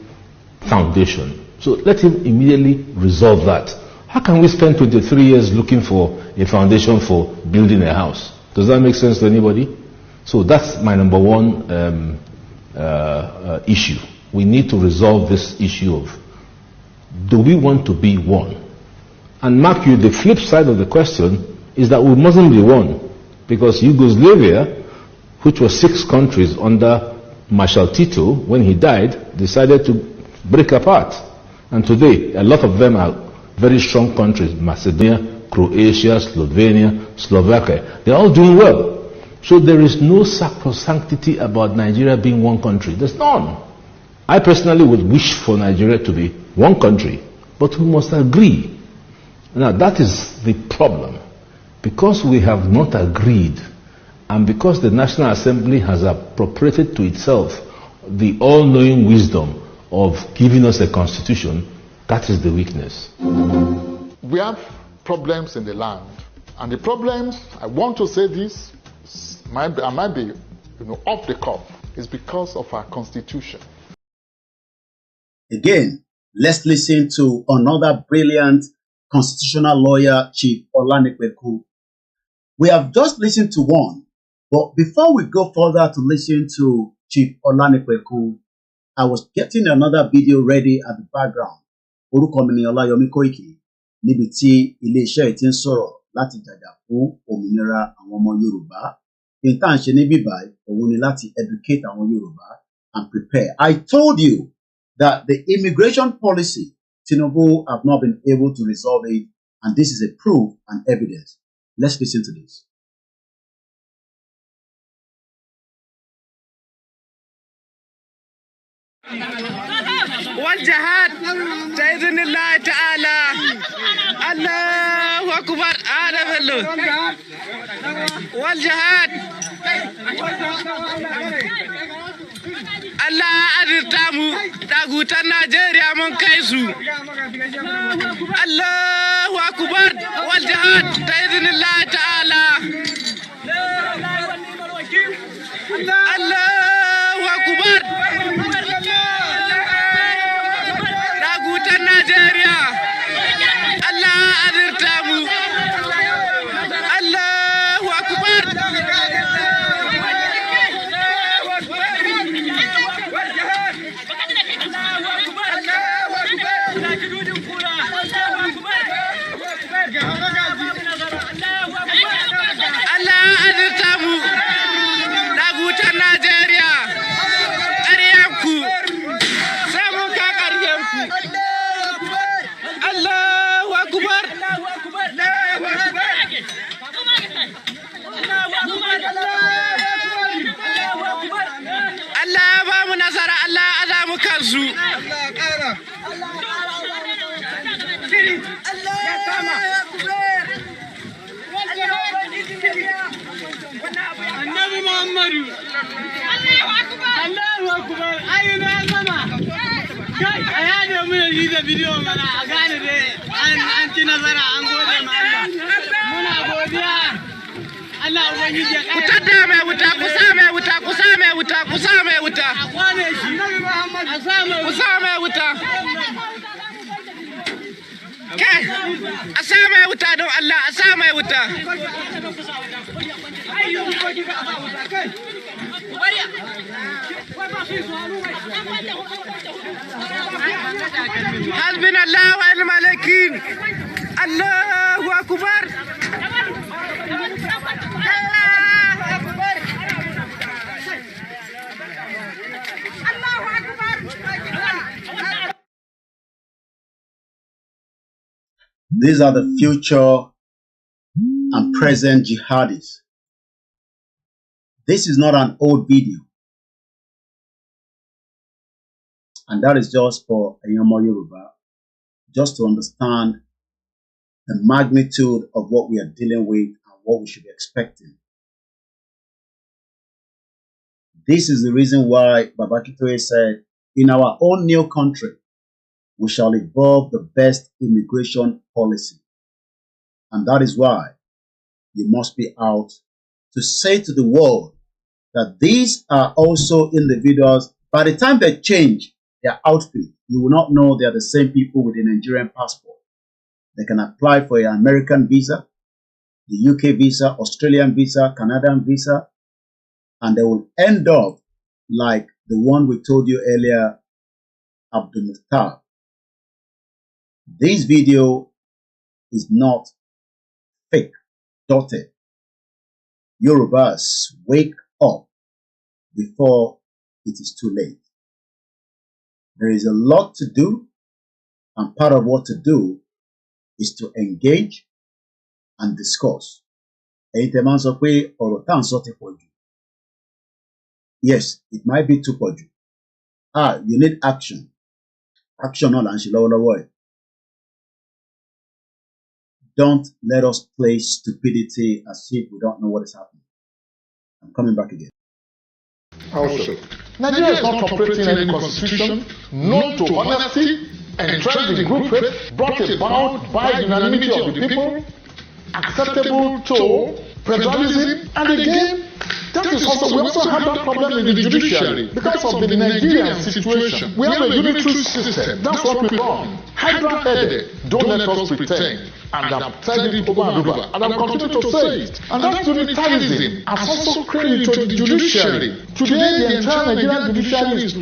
foundation. So let him immediately resolve that. How can we spend 23 years looking for a foundation for building a house? Does that make sense to anybody? So that's my number one issue. We need to resolve this issue of, do we want to be one? And mark you, the flip side of the question is that we mustn't be one, because Yugoslavia, which was 6 countries under Marshal Tito, when he died, decided to break apart. And today, a lot of them are very strong countries: Macedonia, Croatia, Slovenia, Slovakia. They're all doing well. So there is no sacrosanctity about Nigeria being one country. There's none. I personally would wish for Nigeria to be one country, but we must agree. Now that is the problem. Because we have not agreed, and because the National Assembly has appropriated to itself the all-knowing wisdom of giving us a constitution, that is the weakness. We have problems in the land, and the problems, I want to say this, I might be off the cuff, is because of our constitution. Again, let's listen to another brilliant constitutional lawyer, Chief Olanipekun. We have just listened to one, but before we go further to listen to Chief Olanipekun, I was getting another video ready at the background. Orúkọ mi ni Ọláyọmí Koiki, níbi tí ilé-iṣẹ́ ti ń sọ̀rọ̀ láti jàjà fún òmìnira àwọn ọmọ Yorùbá. In tá à ń ṣe níbí báyìí, òun ni láti educate àwọn Yorùbá and prepare. I told you that the immigration policy, Tinubu have not been able to resolve it, and this is a proof and evidence. Let's listen to this. والجهاد بإذن الله تعالى. الله أكبر. هذا بلو والجهاد الله أدرتامو تاغوتا نيجيريا من كايسو. الله أكبر والجهاد بإذن الله تعالى. الله أكبر Nigeria, Allah adirtamu, Allahu Akbar. Allah adirtamu, nagutan Nigeria, ariyanku, samun kakariyanku. Allahu Akbar. Allah ba mu nasara, Allah azamu kansu. Annabi Muhammadu. Allahu Akbar. Ayyuna mama. Kai ayane mu yi da bidiyo mana a gane dai an ci nazara an gode ma Allah. Muna godiya. Allah ubangiji ya kare. Ku tada mai wuta, ku sa mai wuta, ku sa mai wuta, ku sa mai wuta. A kwane shi. Annabi Muhammad. A sa mai wuta. A sa mai wuta don Allah, a sa mai wuta. حسبنا الله ونعم الوكيل. الله أكبر. These are the future and present jihadis. This is not an old video. And that is just for Ayamo Yoruba, just to understand the magnitude of what we are dealing with and what we should be expecting. This is the reason why Akintoye said, in our own new country, we shall evolve the best immigration policy. And that is why you must be out to say to the world that these are also individuals. By the time they change their outfit, you will not know they are the same people with a Nigerian passport. They can apply for an American visa, the UK visa, Australian visa, Canadian visa, and they will end up like the one we told you earlier, Abdul Mukhtar. This video is not fake, dotted. Yorubas, wake up before it is too late. There is a lot to do, and part of what to do is to engage and discuss. Yes, it might be too much. You need action. Action on and don't let us play stupidity as if we don't know what is happening. I'm coming back again. Also, Nigeria is not operating any constitution known to honesty, entrenched in group faith, brought about by unanimity of the people, acceptable to federalism, and again, we also have that problem in the judiciary because of the Nigerian situation. We have a unitary system. That's what we run. Hydra-headed. Don't let us pretend. And I've said it over and over. And I'm continuing to say it. And that unitarism has also created into the judiciary. Today, the entire Nigerian judiciary is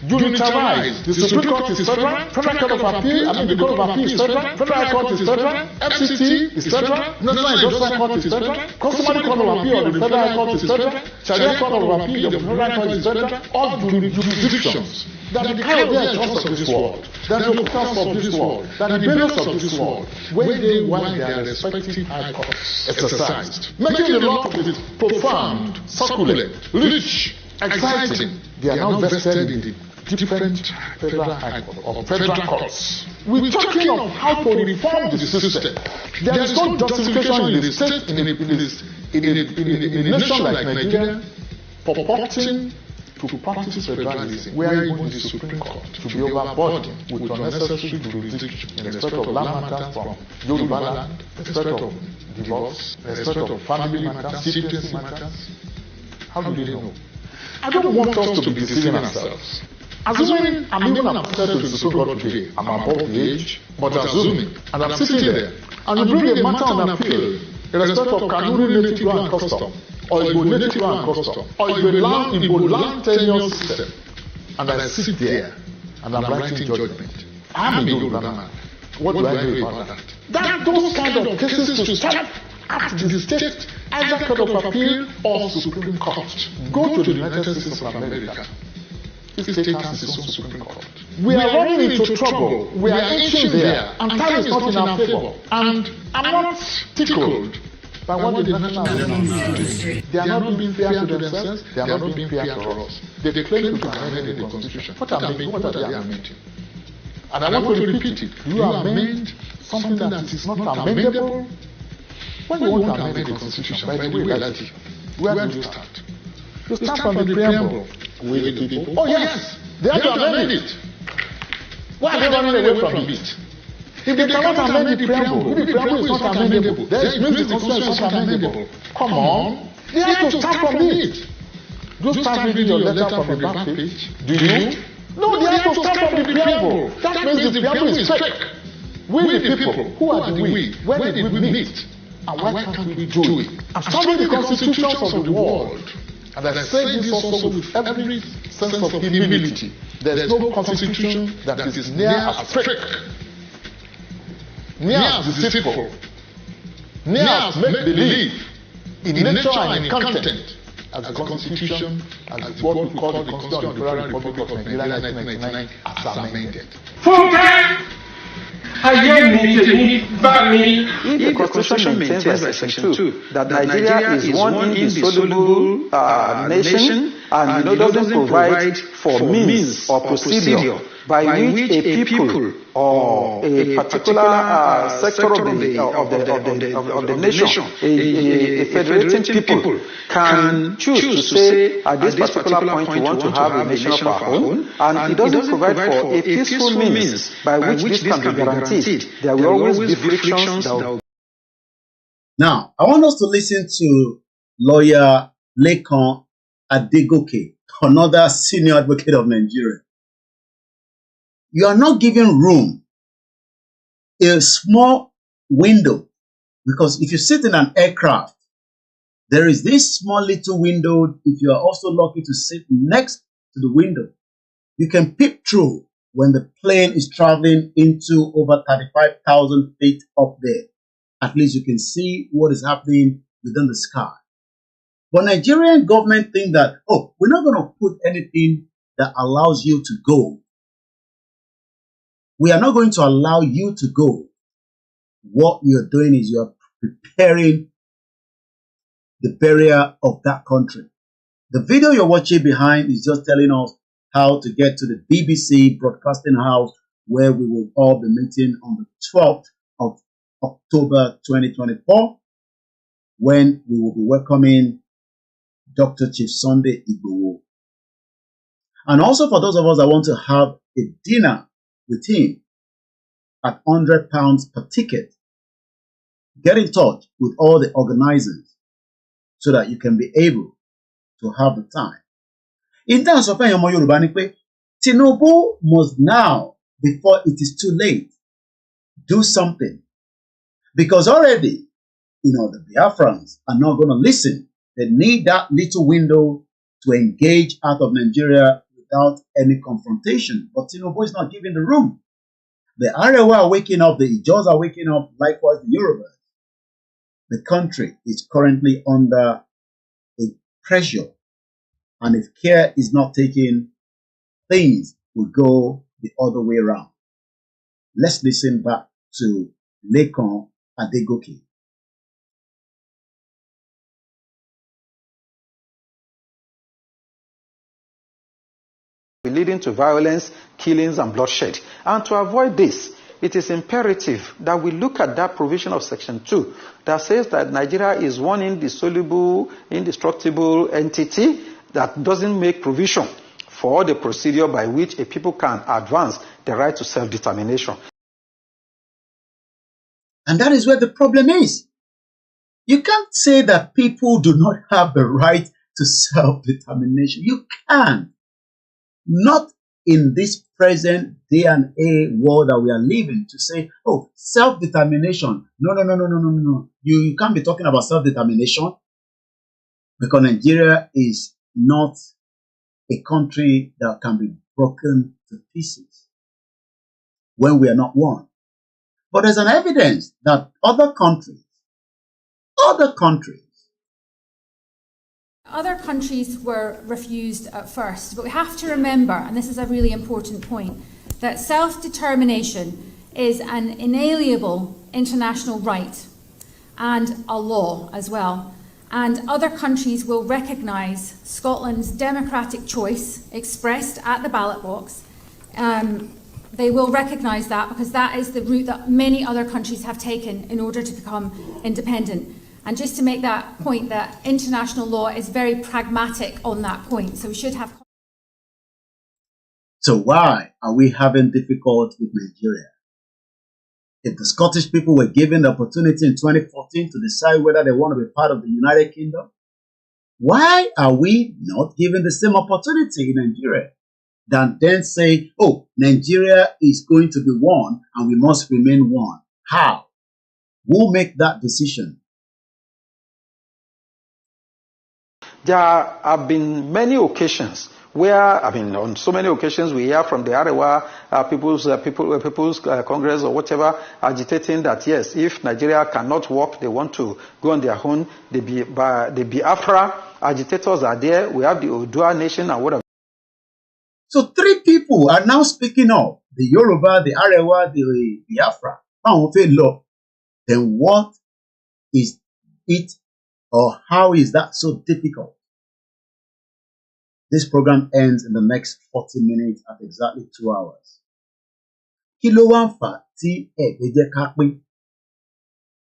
unitarized. The Supreme Court is federal. Federal Court of Appeal, the Court of Appeal is federal. Federal Court is federal. FCT is federal. National Industrial Court is federal. Customary Court of Appeal of the Federal Court is federal. Sharia Court of Appeal of the Federal Court is federal. All jurisdictions that the Kayode of this world, that the Okutas of this world, that the Belos of this world, when they want their respective high courts exercised, making the law of it profound, succulent, rich, exciting, they are now vested in the different federal high court or federal courts. We're talking of how to reform the system. There is no justification in the state, in a nation like Nigeria, purporting to practice federalism, where even the Supreme Court to be overburdened with unnecessary jurisdiction in respect of land matters from Yoruba land, respect of divorce, respect of family matters, citizenship matters. How do they know? I don't want us to be deceiving ourselves. Assuming I'm even appointed to the Supreme Court today, I'm above the age, but assuming, and I'm sitting there, and you bring a matter on appeal in respect of Kanuri native law and custom, or Igbo native law and custom, or Igbo land tenure system, and I sit there, and I'm writing judgment. I'm a Yoruba man. What do I know about that? Those kind of cases to start at the state, either Court of Appeal or Supreme Court. Go to the United States of America. This state has its own Supreme Court. We are running into trouble. We are inching there, and time is not in our favor. And I'm not tickled by what the national government. They are not being fair to themselves. They are not being fair to us. They claim to amend the Constitution. What are they amending? And I want to repeat it. You amend something that is not amendable. When you want to amend the Constitution, by the way, where do you start? You start from the preamble. With the people. Oh yes, they have to amend it. Why are they running away from it? If they cannot amend the preamble, if the preamble is not amendable, then it means the Constitution is not amendable. Come on, they have to start from it. Do you start reading your letter from the back page? Do you? No, they have to start from the preamble. That means the preamble is fake. We the people, who are the we? Where did we meet? And why can't we do it? I'm studying the constitutions of the world. And I say this also with every sense of humility. There is no constitution that is near as strict, near as deceitful, near as make-believe, in nature and in content, as the constitution, as what we call the Constitution of the Federal Republic of Nigeria 1999, as amended. If the Constitution maintains by Section 2 that Nigeria is one indissoluble nation and doesn't provide for means or procedure by which a people or a particular sector of the nation, a federating people, can choose to say at this particular point we want to have a nation of our own, and it doesn't provide for a peaceful means by which this can be guaranteed, there will always be frictions. Now, I want us to listen to lawyer Lekan Adegoke, another senior advocate of Nigeria. You are not giving room, a small window, because if you sit in an aircraft, there is this small little window. If you are also lucky to sit next to the window, you can peep through when the plane is traveling into over 35,000 feet up there. At least you can see what is happening within the sky. But Nigerian government think that, oh, we're not going to put anything that allows you to go. We are not going to allow you to go. What you're doing is you're preparing the burial of that country. The video you're watching behind is just telling us how to get to the BBC broadcasting house, where we will all be meeting on the 12th of October 2024, when we will be welcoming Dr. Chief Sunday Igboho. And also for those of us that want to have a dinner with him at £100 per ticket, get in touch with all the organizers so that you can be able to have the time. In terms of Yoruba, Tinubu must now, before it is too late, do something. Because already, the Biafrans are not going to listen. They need that little window to engage out of Nigeria without any confrontation. But Tinubu is not giving the room. The Arewa are waking up, the Ijos are waking up, likewise the Yorubas. The country is currently under a pressure, and if care is not taken, things will go the other way around. Let's listen back to Lekan Adegoke. Leading to violence, killings, and bloodshed. And to avoid this, it is imperative that we look at that provision of Section 2 that says that Nigeria is one indissoluble, indestructible entity that doesn't make provision for the procedure by which a people can advance the right to self-determination. And that is where the problem is. You can't say that people do not have the right to self-determination. You can't. Not in this present day and age world that we are living, to say, oh, self-determination. No. You can't be talking about self-determination, because Nigeria is not a country that can be broken to pieces when we are not one. But there's an evidence that other countries were refused at first, but we have to remember, and this is a really important point, that self-determination is an inalienable international right and a law as well. And other countries will recognise Scotland's democratic choice expressed at the ballot box. They will recognise that, because that is the route that many other countries have taken in order to become independent. And just to make that point, that international law is very pragmatic on that point. So we should have... So why are we having difficulty with Nigeria? If the Scottish people were given the opportunity in 2014 to decide whether they want to be part of the United Kingdom, why are we not given the same opportunity in Nigeria? than then say, oh, Nigeria is going to be one and we must remain one. How? Who make that decision? There have been many occasions where, on so many occasions we hear from the Arewa People's Congress or whatever agitating that yes, if Nigeria cannot work, they want to go on their own. The Biafra agitators are there. We have the Odua nation and whatever. So 3 people are now speaking up. The Yoruba, the Arewa, the Biafra. Then what is it, or how is that so difficult? This program ends in the next 40 minutes at exactly 2 hours.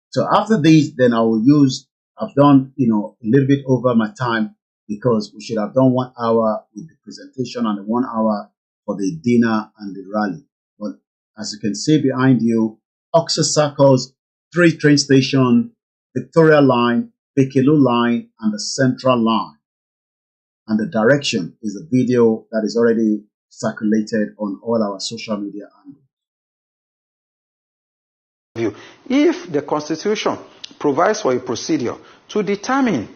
So after this, then I've done, a little bit over my time because we should have done 1 hour with the presentation and 1 hour for the dinner and the rally. But as you can see behind you, Oxford Circles, 3 train stations, Victoria Line, Bekelu Line, and the Central Line. And the direction is a video that is already circulated on all our social media handles. If the Constitution provides for a procedure to determine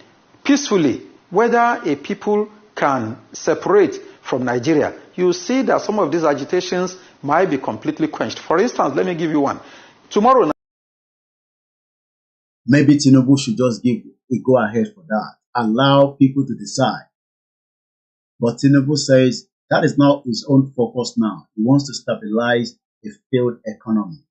peacefully whether a people can separate from Nigeria, you see that some of these agitations might be completely quenched. For instance, let me give you one. Tomorrow, maybe Tinubu should just give a go-ahead for that. Allow people to decide. But Tinubu says that is not his own focus now. He wants to stabilize a failed economy.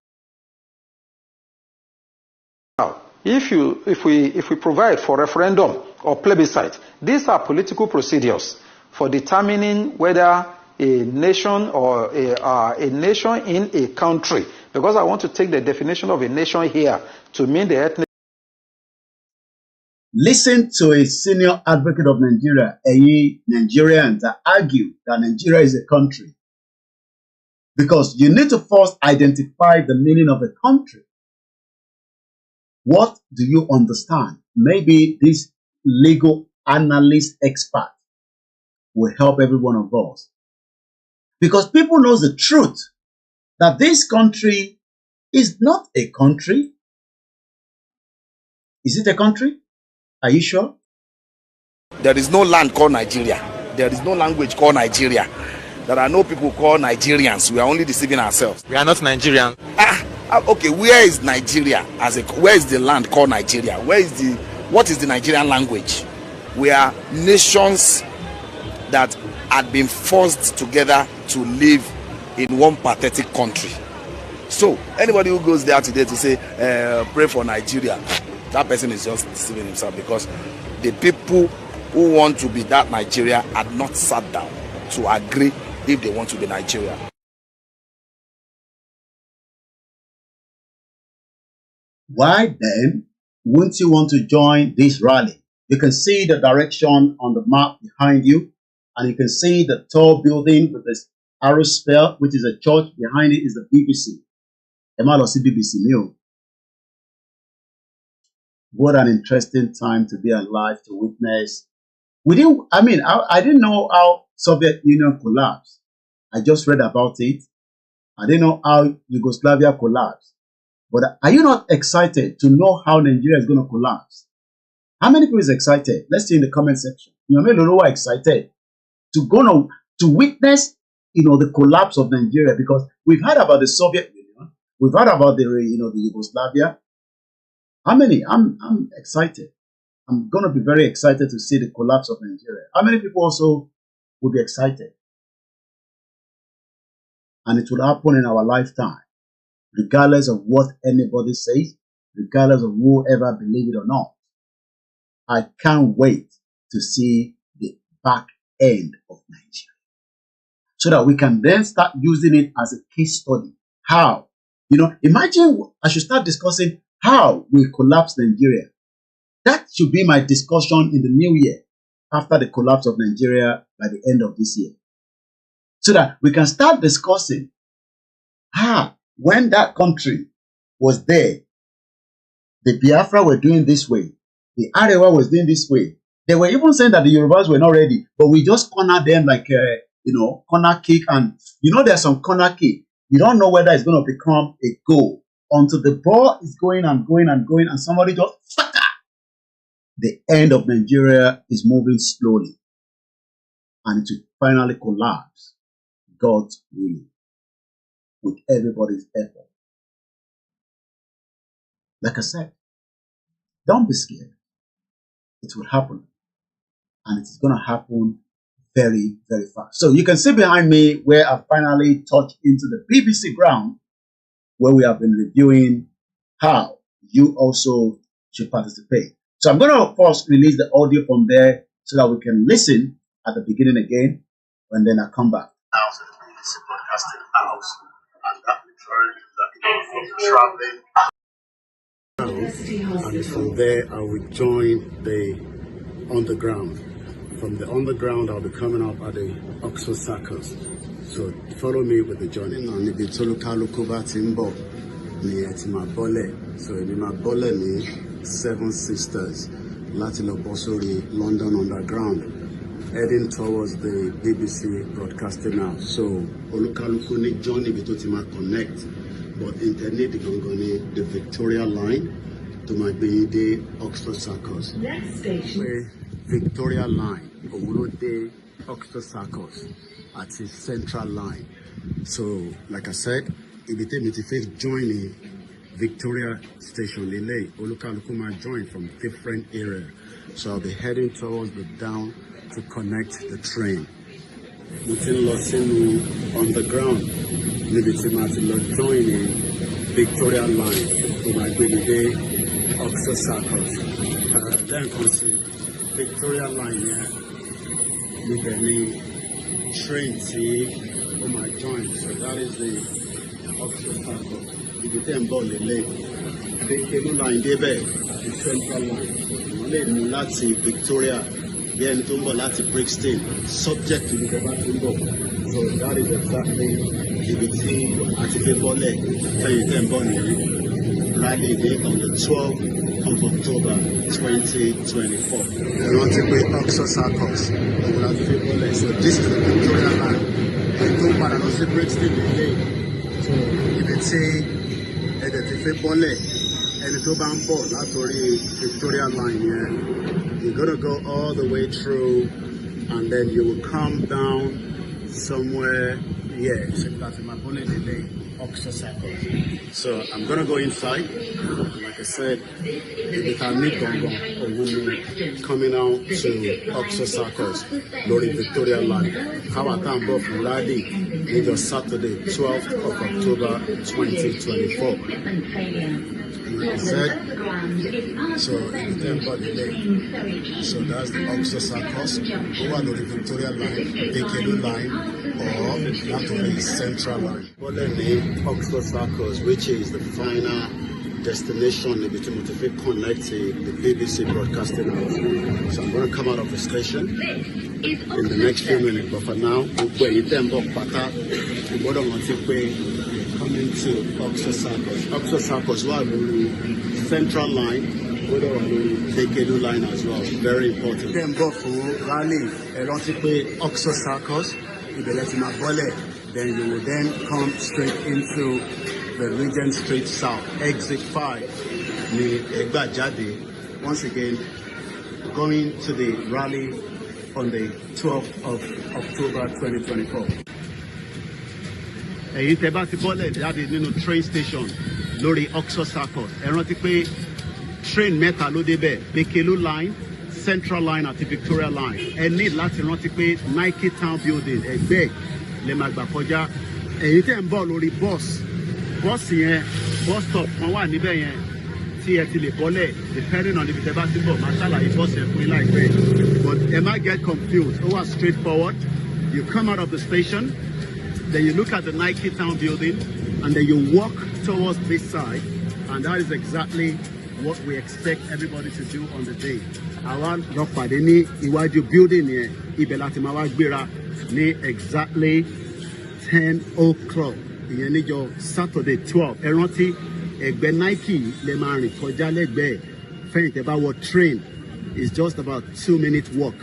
Now, if we provide for referendum or plebiscite, these are political procedures for determining whether a nation or a nation in a country, because I want to take the definition of a nation here to mean the ethnic. Listen to a senior advocate of Nigeria, Nigerians, that argue that Nigeria is a country. Because you need to first identify the meaning of a country. What do you understand? Maybe this legal analyst expert will help every one of us. Because people know the truth that this country is not a country. Is it a country? Are you sure? There is no land called Nigeria. There is no language called Nigeria. There are no people called Nigerians. We are only deceiving ourselves. We are not Nigerian. Okay, where is Nigeria? Where is the land called Nigeria? What is the Nigerian language? We are nations that had been forced together to live in one pathetic country. So anybody who goes there today to say, pray for Nigeria, that person is just deceiving himself, because the people who want to be that Nigeria had not sat down to agree if they want to be Nigeria. Why then wouldn't you want to join this rally? You can see the direction on the map behind you, and you can see the tall building with this arrow spell, which is a church. Behind it is the BBC. BBC News. What an interesting time to be alive, to witness. I didn't know how Soviet Union collapsed. I just read about it. I didn't know how Yugoslavia collapsed. But are you not excited to know how Nigeria is going to collapse? How many people is excited? Let's see in the comment section. You know, excited to witness, the collapse of Nigeria, because we've heard about the Soviet Union, we've heard about the Yugoslavia. How many? I'm excited. I'm going to be very excited to see the collapse of Nigeria. How many people also will be excited? And it will happen in our lifetime, regardless of what anybody says, regardless of whoever believes it or not. I can't wait to see the back end of Nigeria, so that we can then start using it as a case study. How? Imagine I should start discussing how we collapse Nigeria. That should be my discussion in the new year, after the collapse of Nigeria by the end of this year. So that we can start discussing when that country was there, the Biafra were doing this way, the Arewa was doing this way. They were even saying that the Yorubas were not ready, but we just cornered them like corner kick, and there's some corner kick. You don't know whether it's going to become a goal until the ball is going and going and going, and somebody just the end of Nigeria is moving slowly, and it will finally collapse. God's will, with everybody's effort. Like I said, don't be scared. It will happen, and it's going to happen very, very fast. So you can see behind me where I finally touched into the BBC ground, where we have been reviewing how you also should participate. So I'm going to first release the audio from there so that we can listen at the beginning again, and then I come back. House and BBC broadcasting house, and that return that traveling. And from there, I will join the underground. From the underground, I'll be coming up at the Oxford Circus. So follow me with the journey. Now, níbi tó lókàlùkù bá ti ń bọ̀ ni ẹ ti máa bọ́lẹ̀. So èmi máa bọ́lẹ̀ ní 7 Sisters láti lọ bọ́ sórí London Underground, heading towards the BBC broadcasting house. So olúkàlùkù ní journey bí tó ti máa connect, but internet gangan ní the Victoria line tó máa gbé yín dé Oxford Circus. Next station. Victoria line, Oluwole, Oxford Circus, at the Central line. So, like I said, if you take me to first join the Victoria Station, Lele, Olukalukuma join from different areas. So I'll be heading towards the down to connect the train. Mutin Losinu on the ground, maybe to join the Victoria line to my Day Oxford Circus. Then consider Victoria line here, with any train tí ó máa join. So that is the Oxford Circus. If you take ball lele, the cable line débẹ̀, the central line. Wọ́n lè mú láti Victoria, bí ẹni tó ń bọ̀ láti Brixton, subject to the bá tó ń bọ̀. So that is exactly ibi tí àti fi bọ́lẹ̀ tẹ̀yìn tẹ̀ ń bọ̀ nìyí. Rally day on the 12th of October 2024. Oxford Circus. So this is the Victoria line. I don't want to see Brixton today. So if it's a bole and it's a latori Victoria line here, you're gonna go all the way through, and then you will come down somewhere. Yeah, so that's my bullet delay. Oxford Circus. So I'm gonna go inside. Like I said, we can meet coming out to Oxford Circus, Lori Victoria line. How I can go from Radi, maybe Saturday, 12th of October 2024. Like I said, so it's them body lane. So that's the Oxford Circus, over Lori Victoria line, Bekelu line, or that will be Central line. What the name Oxford Circus, which is the final destination between connect the BBC broadcasting house. So I'm going to come out of the station in the next few minutes, but for now, we're coming to Oxford Circus. Oxford Circus, Central line, the line as well. Very important. Then go for rally, Oxford Circus. Then you will then come straight into the Regent Street South, exit 5, near Egbajade. Once again, going to the rally on the 12th of October 2024. Èyí tẹ́ bá ti bọ́lẹ̀ jáde nínú train station lórí Oxford Circus. Ẹ rántí pé train mẹ́ta ló débẹ̀, Bekelu line, Central line àti Victoria line. Ẹ ní láti rántí pé Nike Town building ẹgbẹ́ lè máa gbà kọjá. Èyí tẹ́ ń bọ̀ lórí bus yẹn, bus stop kan wà níbẹ̀ yẹn tí ẹ ti lè bọ́lẹ̀ depending on ibi tẹ́ bá ti bọ̀ máa ṣàlàyé bus yẹn fún yín láìpẹ́. But ẹ má get confused, ó wà straightforward. You come out of the station, then you look at the Nike Town building, and then you walk towards this side, and that is exactly what we expect everybody to do on the day. Àwa lọ pàdé ní iwájú building yẹn, ibẹ̀ láti máa wá gbéra ní exactly 10 o'clock. Ìyẹn níjọ́ Saturday 12. Ẹ rántí ẹgbẹ́ Nike lè máa rìn kọjá lẹ́gbẹ̀ẹ́. Fẹ́yìn tẹ́ bá wọ train is just about 2-minute walk.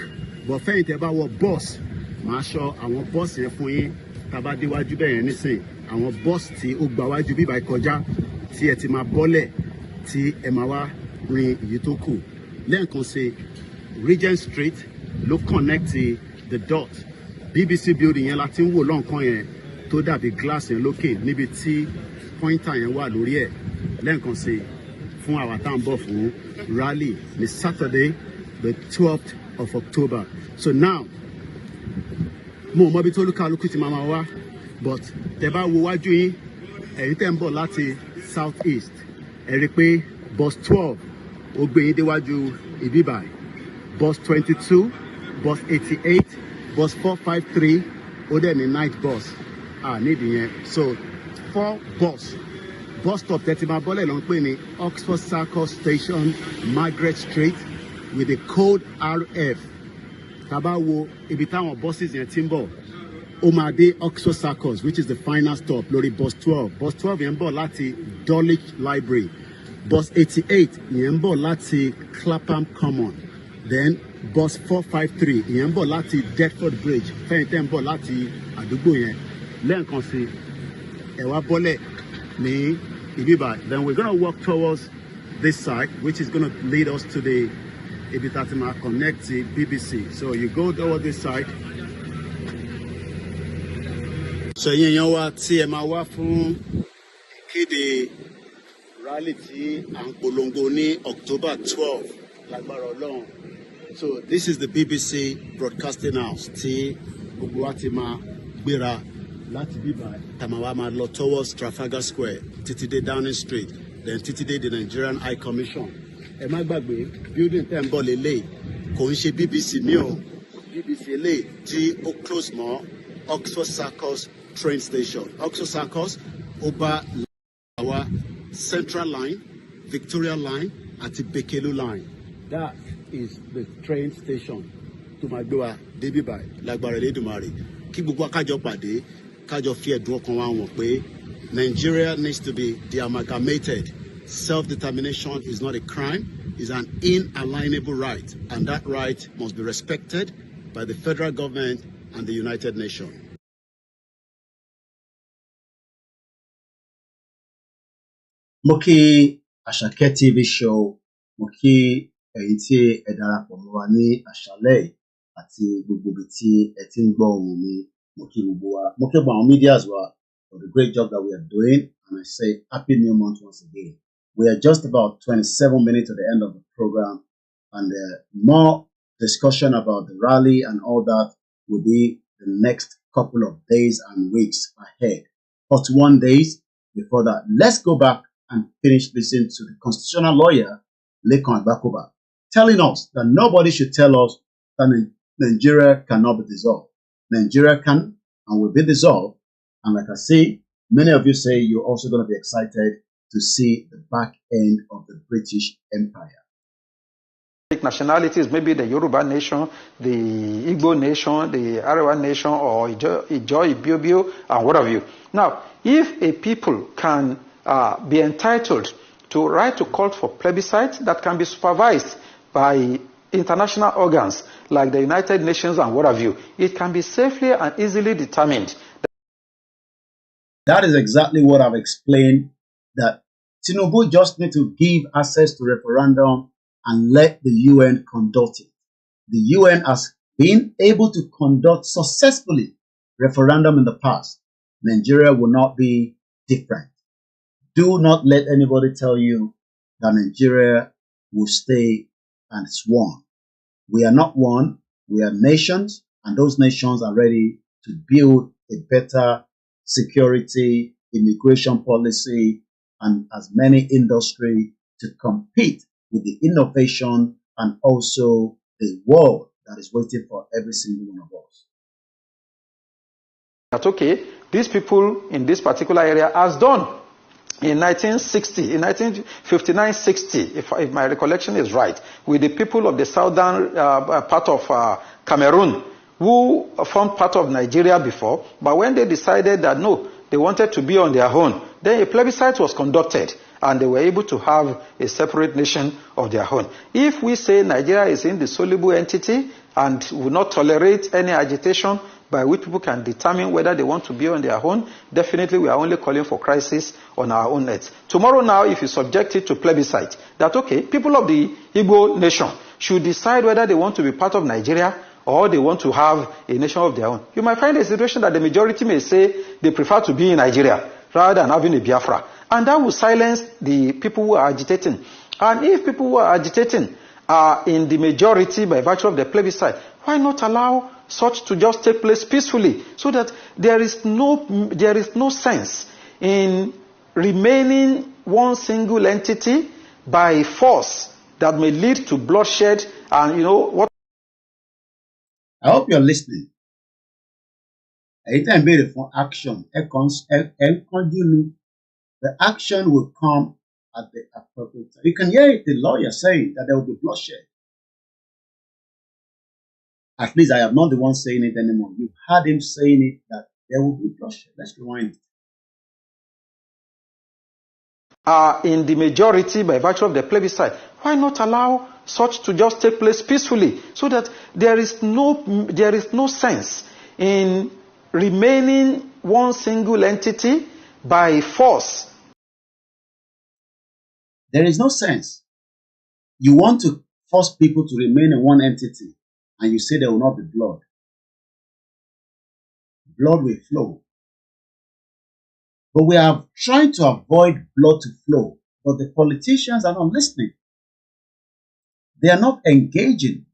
But fẹ́yìn tẹ́ bá wọ bus màá sọ àwọn bọ́ọ̀sì yẹn fún yín tá a bá déwájú bẹ́ẹ̀ yẹn nísìn àwọn bọ́ọ̀sì tí ó gba wájú bíbá kọjá tí ẹ ti máa bọ́lẹ̀ tí ẹ máa wá rin èyí tó kù lẹ́ẹ̀kan sí Regent Street ló connect the dot BBC building yẹn la ti ń wò lọ́nkàn yẹn tó dàbí glass yẹn lókè níbi tí pointer yẹn wà lórí ẹ̀ lẹ́ẹ̀kan sí fún àwa tá à ń bọ̀ fún rally ní Saturday the 12th of October. So now mo mọ bí tó lúkàlùkù ti máa wá but tẹ́ bá wo wájú yín ẹ̀yin tẹ́ ń bọ̀ láti south east ẹ rí pé bus 12 ó gbé yín déwájú ìbíbáyìí bus 22 bus 88 bus 453 ó dẹ̀ ní night bus nídìí yẹn so 4 bus stop tẹ́tí máa bọ́lẹ̀ ló ń pè ní Oxford Circus Station Margaret Street with the code RF tá bá wo ibi táwọn buses yẹn ti ń bọ̀ ó máa dé Oxford Circus which is the final stop lórí bus 12 yẹn ń bọ̀ láti Dulwich Library bus 88 yẹn ń bọ̀ láti Clapham Common then bus 453 yẹn ń bọ̀ láti Deptford Bridge fẹ́yìntẹ́ ń bọ̀ láti àdúgbò yẹn lẹ́ẹ̀kan sí ẹ wá bọ́lẹ̀ ní ibiba then we're gonna walk towards this side which is gonna lead us to the Ibitatima connect the BBC so you go over this side. So yẹn yan wa tí ẹ máa wá fún ìkéde rally tí à ń polongo ní October 12 lágbára Ọlọ́run. So this is the BBC broadcasting house tí gbogbo wa ti máa gbéra láti bíbá tàmáwá máa lọ towards Trafalgar Square títí dé Downing Street then títí dé the Nigerian High Commission. Ẹ má gbàgbé building tẹ́ ń bọ̀ lélẹ̀ kò ń ṣe BBC ní o BBC lè tí ó close mọ́ Oxford Circus train station Oxford Circus ó bá our Central Line Victoria Line àti Bekelu Line that is the train station tó máa gbé wa débi báyìí lágbára Elédùmarè kí gbogbo akájọ pàdé kájọ fi ẹ̀dùn ọkàn wa wọ̀n pé Nigeria needs to be de-amalgamated. Self-determination is not a crime, it's an inalienable right, and that right must be respected by the federal government and the United Nations. Mo kí Àṣàkẹ́ TV show, mo kí ẹ̀yin tí ẹ darapọ̀ mọ́ wa ní àṣálẹ́ àti gbogbo ibi tí ẹ ti ń gbọ́ ohùn mi, mo kí gbogbo wa, mo kí àwọn medias wa for the great job that we are doing, and I say happy new month once again. We are just about 27 minutes to the end of the program, and more discussion about the rally and all that will be the next couple of days and weeks ahead. 41 days before that. Let's go back and finish listening to the constitutional lawyer, Lekan Agbakoba, telling us that nobody should tell us that Nigeria cannot be dissolved. Nigeria can and will be dissolved. And like I say, many of you say you're also going to be excited to see the back end of the British Empire. Nationalities, maybe the Yoruba nation, the Igbo nation, the Arewa nation, or Ijo, Ibiobio, and what have you. Now, if a people can be entitled to right to call for plebiscite that can be supervised by international organs like the United Nations and what have you, it can be safely and easily determined. That is exactly what I've explained, that Tinubu just need to give access to referendum and let the UN conduct it. The UN has been able to conduct successfully referendum in the past. Nigeria will not be different. Do not let anybody tell you that Nigeria will stay and it's one. We are not one. We are nations, and those nations are ready to build a better security, immigration policy, and as many industry to compete with the innovation and also the world that is waiting for every single one of us. That's okay. These people in this particular area has done in 1960, in 1959-60, if my recollection is right, with the people of the southern part of Cameroon, who formed part of Nigeria before, but when they decided that no, they wanted to be on their own, then a plebiscite was conducted, and they were able to have a separate nation of their own. If we say Nigeria is an indissoluble entity and will not tolerate any agitation by which people can determine whether they want to be on their own, definitely we are only calling for crisis on our own net. Tomorrow now, if you subject it to plebiscite, that okay, people of the Igbo nation should decide whether they want to be part of Nigeria or they want to have a nation of their own. You might find a situation that the majority may say they prefer to be in Nigeria rather than having a Biafra. And that will silence the people who are agitating. And if people who are agitating are in the majority by virtue of the plebiscite, why not allow such to just take place peacefully, so that there is no sense in remaining one single entity by force that may lead to bloodshed and what. I hope you're listening. Anytime being for action, the action will come at the appropriate time. You can hear the lawyer saying that there will be bloodshed. At least I am not the one saying it anymore. You've heard him saying it, that there will be bloodshed. Let's rewind it. In the majority by virtue of the plebiscite, why not allow such to just take place peacefully, so that there is no sense in remaining one single entity by force. There is no sense. You want to force people to remain in one entity, and you say there will not be blood. Blood will flow. But we are trying to avoid blood to flow. But the politicians are not listening. They are not engaging.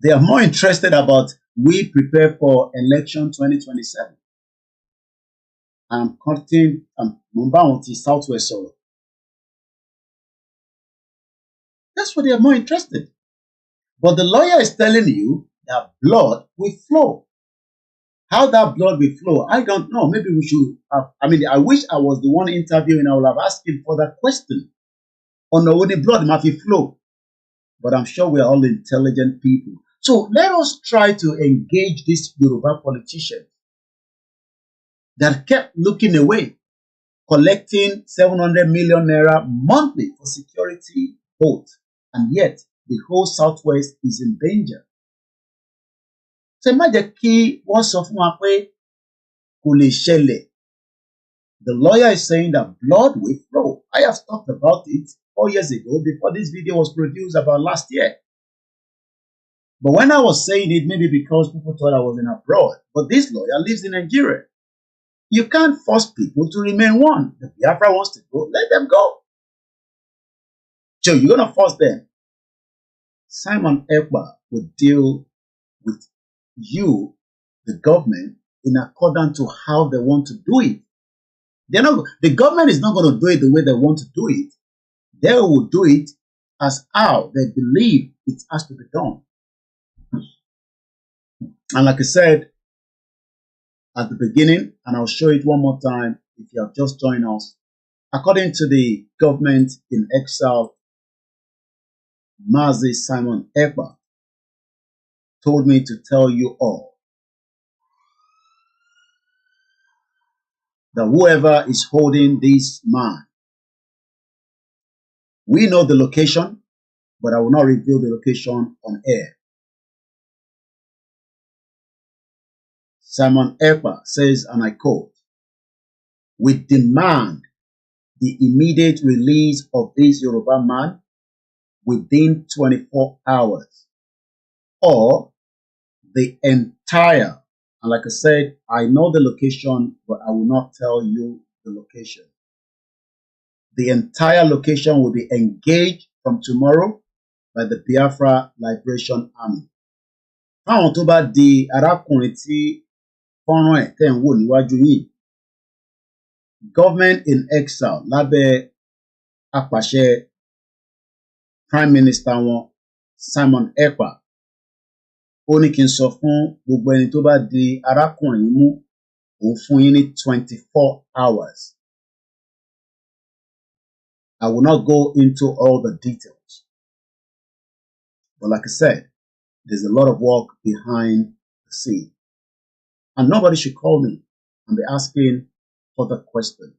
They are more interested about we prepare for election 2027. I'm cutting Mumbai Southwest Solo. That's what they are more interested. But the lawyer is telling you that blood will flow. How that blood will flow, I don't know. Maybe we should have, I wish I was the one interviewing. I would have asked him for that question. On the blood might flow. But I'm sure we are all intelligent people. So let us try to engage these Yoruba politicians that kept looking away, collecting 700 million naira monthly for security votes. And yet, the whole Southwest is in danger. So imagine key was of Mapwe Kulishele. The lawyer is saying that blood will flow. I have talked about it 4 years ago before this video was produced about last year. But when I was saying it, maybe because people thought I was in abroad. But this lawyer lives in Nigeria. You can't force people to remain one. If Biafra wants to go, let them go. So you're going to force them. Simon Ekpa will deal with you, the government, in accordance to how they want to do it. The government is not going to do it the way they want to do it. They will do it as how they believe it has to be done. And like I said at the beginning, and I'll show it one more time if you have just joined us, according to the government in exile, Mazi Simon Ekpa told me to tell you all that whoever is holding this man, we know the location, but I will not reveal the location on air. Simon Ekpa says, and I quote, "We demand the immediate release of this Yoruba man within 24 hours, or the entire," and like I said, I know the location, but I will not tell you the location. The entire location will be engaged from tomorrow by the Biafra Liberation Army. Fáwọn tó bá di arákùnrin tí fọ́nrán ẹ̀ tẹ̀ ń wò níwájú yìí, government in exile lábẹ́ apàṣẹ Prime Minister wọn Simon Ekpa, ó ní kí n sọ fún gbogbo ẹni tó bá di arákùnrin mú, òun fún yín ní 24 hours. I will not go into all the details. But like I said, there's a lot of work behind the scene. And nobody should call me and be asking further questions.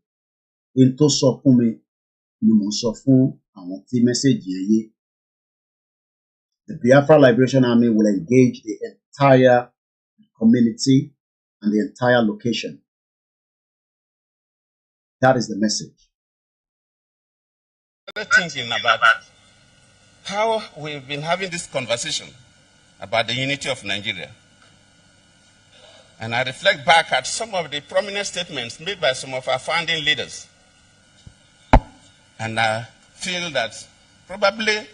In tó sọ fún mi, ni mo sọ fún àwọn tí message yẹn. The Biafra Liberation Army will engage the entire community, and the entire location. That is the message. Thinking about how we've been having this conversation about the unity of Nigeria. And I reflect back at some of the prominent statements made by some of our founding leaders. And I feel that probably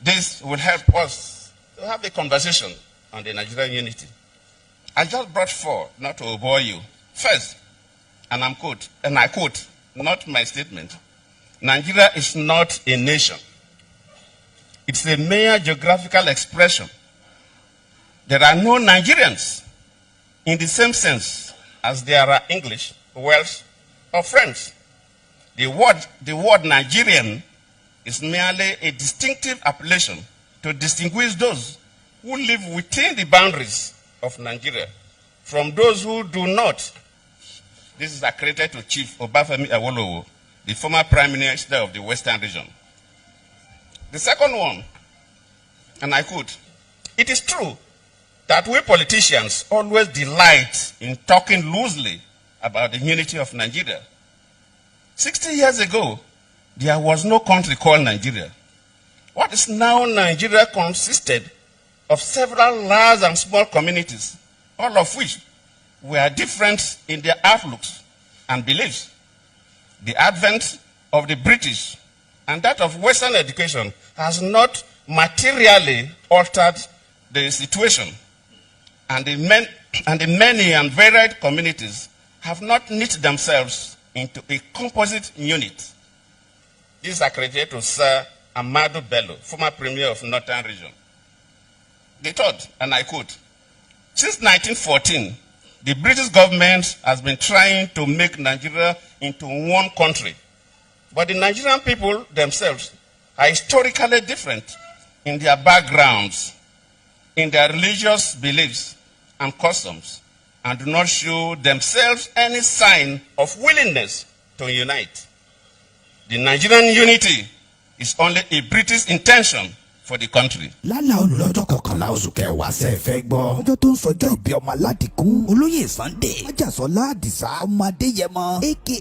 this will help us to have a conversation on the Nigerian unity. I just brought four, not to bore you. First, and I quote, not my statement, Nigeria is not a nation. It's a mere geographical expression. There are no Nigerians in the same sense as there are English, Welsh, or French. The word Nigerian is merely a distinctive appellation to distinguish those who live within the boundaries of Nigeria from those who do not. This is accredited to Chief Obafemi Awolowo, the former Prime Minister of the Western region. The second one, and I quote, it is true that we politicians always delight in talking loosely about the unity of Nigeria. 60 years ago, there was no country called Nigeria. What is now Nigeria consisted of several large and small communities, all of which were different in their outlooks and beliefs. The advent of the British and that of Western education has not materially altered the situation, and the many and varied communities have not knit themselves into a composite unit. This is accredited to Sir Amadu Bello, former Premier of Northern Region. The third, and I quote, since 1914, the British government has been trying to make Nigeria into one country. But the Nigerian people themselves are historically different in their backgrounds, in their religious beliefs and customs, and do not show themselves any sign of willingness to unite. The Nigerian unity is only a British intention for the country. lálàá olùlọ́jọ́ kọkànlá oṣù kẹwàá ṣe fẹ́ gbọ́. ọjọ́ tó ń sọjọ́ ìbí ọmọ aládìkún olóyè Sunday májàsọ́lá àdìsá ọmọ adéyẹmọ aka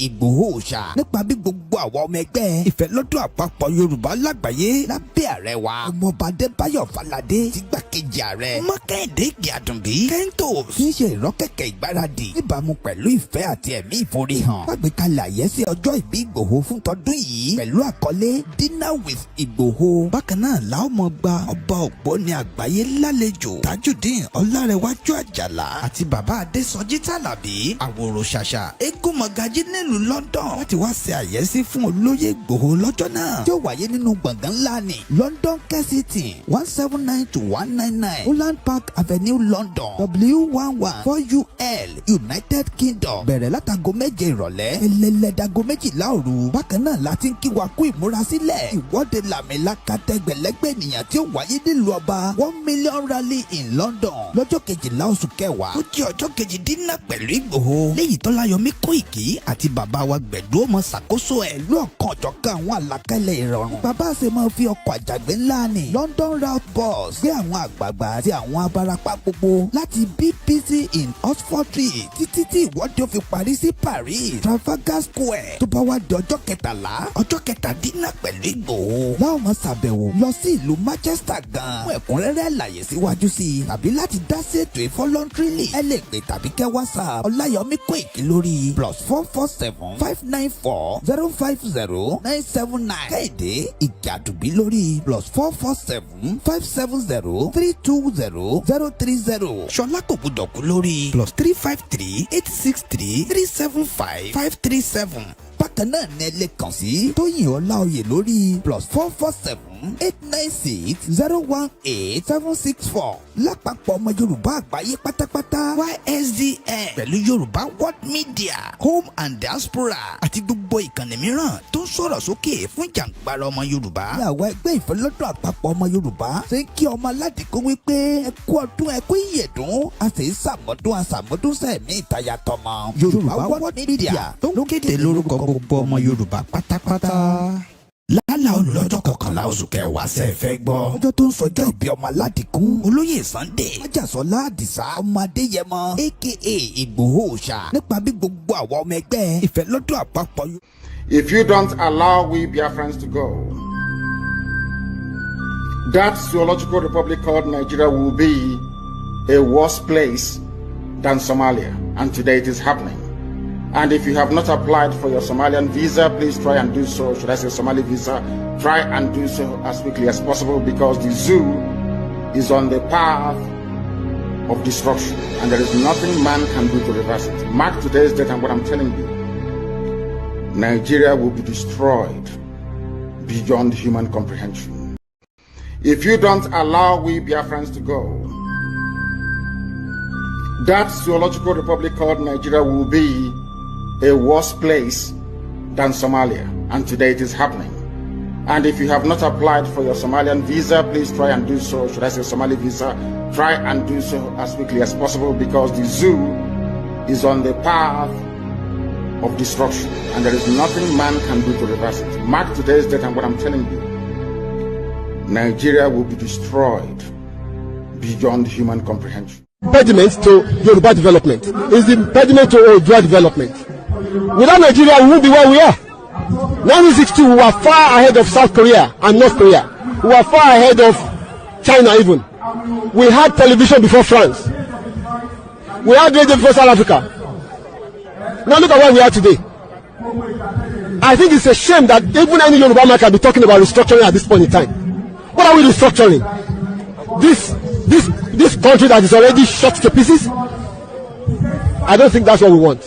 Igboho ṣá nípa bí gbogbo àwọn ọmọ ẹgbẹ́ ìfẹ́lọ́dún àpapọ̀ Yorùbá lágbàáyé lábẹ́ ààrẹ wa ọmọọba Adébáyọ̀ Fáládé ti gbàkejì ààrẹ Mákindé Ìgè-Àdùnbí Kentos kì í ṣe ìrọ́kẹ̀kẹ̀ ìgbáradì níbàámu pẹ̀lú ìfẹ́ àti ẹ̀mí ìforihàn lágbèkalẹ̀ àyẹ́sí ọjọ́ ìbí Ìgbòho fún tọdún yìí pẹ̀lú àkọlé Dinner with Igboho. bákan náà làwọn ọmọ gba ọba ògbóni àgbáyé lálejò Tajudeen Ọlárẹ̀wájú Àjàlá àti bàbá Adésọjí Tàlàbí àwòrò ṣàṣà eégún mọ̀gájí nílùú London láti wá ṣe àyẹ́sí fún olóyè Ìgbòho lọ́jọ́ náà tí ó wáyé nínú gbọ̀ngàn ńlá ní London Kensington 179 to 199 Holland Park Avenue London W11 4UL United Kingdom bẹ̀rẹ̀ látago 7 ìrọ̀lẹ́ ẹlẹ́lẹ́dago 12 òru. bákan náà láti ń kí wa kú ìmúrasílẹ̀ ìwọ́de làmìlaka tẹgbẹ̀lẹ́gbẹ̀ ènìyàn tí ó wáyé nílùú ọba 1 million rally in London lọ́jọ́ 12 oṣù kẹwàá ó jẹ́ ọjọ́ kejì dínà pẹ̀lú Ìgbòho léyìí Tọ́láyọmí Kóìkì àti bàbá wa Gbẹ̀du ọmọ ṣàkóso ẹ̀ lọ́ọ̀kan ọ̀jọ̀kan àwọn àlàkalẹ̀ ìrọ̀rùn. bàbá ṣe máa fi ọkọ̀ àjàgbé ńlá ní London route bus gbé àwọn àgbààgbà àti àwọn abarapá gbogbo láti BBC in Oxford Street títí tí ìwọ́de ó fi parí sí Paris Trafalgar Square tó bá wá di ọjọ́ 13 ọjọ́ kẹtàdínà pẹ̀lú Ìgbòho láwọn máa ṣàbẹ̀wò lọ sí ìlú Manchester gan. fún ẹ̀kúnrẹ́rẹ́ àlàyé síwájú sí i tàbí láti dá sí ètò ìfọlọ́ntírìlì ẹ lè pè tàbí kẹ́ WhatsApp Ọláyọmí Kóìkì lórí +447 594 050 979 Kẹ́hìndé Ìgè-Àdùnbí lórí +447 570 320 030 Ṣọlá Kòbúdọ̀kú lórí +353 863 375 537. bákan náà ní ẹ lè kàn sí Tóyìn Ọláoyè lórí +447 896 018 764 lápapọ̀ ọmọ Yorùbá àgbáyé pátápátá YSDN pẹ̀lú Yorùbá World Media Home and Diaspora àti gbogbo ìkànnì mìíràn tó ń sọ̀rọ̀ sókè fún ìjàǹgbara ọmọ Yorùbá. ní àwọn ẹgbẹ́ ìfẹ́lọ́dún àpapọ̀ ọmọ Yorùbá ṣe ń kí ọmọ aládìkún wípé ẹ kú ọdún ẹ kú ìyèdún a sì ń ṣàmọ́dún sẹ́ẹ̀mí ìtayà tọmọ. Yorùbá World Media tó kéde lórúkọ gbogbo ọmọ Yorùbá pátápátá. lálà olùlọ́jọ́ kọkànlá oṣù kẹwàá ṣe fẹ́ gbọ́. ọjọ́ tó ń sọjọ́ ìbí ọmọ aládìkún olóyè Sunday májàsọ́lá àdìsá ọmọ adéyẹmọ aka Igboho ṣá nípa bí gbogbo àwọn ọmọ ẹgbẹ́ ìfẹ́ lọ́dọ̀ àpapọ̀. If you don't allow we Biafrans to go, that zoological republic called Nigeria will be a worse place than Somalia, and today it is happening. And if you have not applied for your Somalian visa, please try and do so. Should I say Somali visa? Try and do so as quickly as possible, because the zoo is on the path of destruction, and there is nothing man can do to reverse it. Mark today's date and what I'm telling you. Nigeria will be destroyed beyond human comprehension. If you don't allow we Biafrans to go, that zoological republic called Nigeria will be a worse place than Somalia, and today it is happening. And if you have not applied for your Somalian visa, please try and do so. Should I say Somali visa? Try and do so as quickly as possible, because the zoo is on the path of destruction, and there is nothing man can do to reverse it. Mark today's date and what I'm telling you. Nigeria will be destroyed beyond human comprehension. Impediment to Yoruba development is the impediment to Odua development. Without Nigeria, we won't be where we are. 1962, we were far ahead of South Korea and North Korea. We were far ahead of China even. We had television before France. We had radio before South Africa. Now look at where we are today. I think it's a shame that even any Yoruba man can be talking about restructuring at this point in time. What are we restructuring? This country that is already shot to pieces? I don't think that's what we want.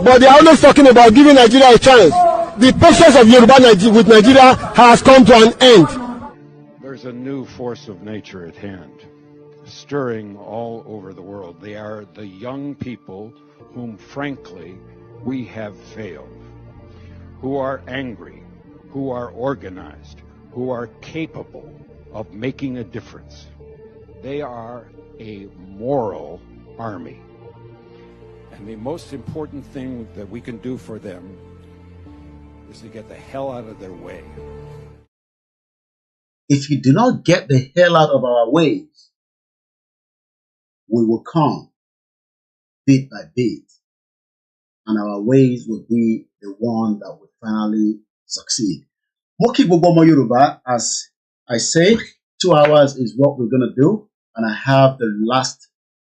But they are always talking about giving Nigeria a chance. The patience of Yoruba with Nigeria has come to an end. There's a new force of nature at hand, stirring all over the world. They are the young people whom, frankly, we have failed, who are angry, who are organized, who are capable of making a difference. They are a moral army. And the most important thing that we can do for them is to get the hell out of their way. If you do not get the hell out of our ways, we will come bit by bit, and our ways will be the one that will finally succeed. Moki Bobomo Yoruba, as I say, 2 hours is what we're going to do, and I have the last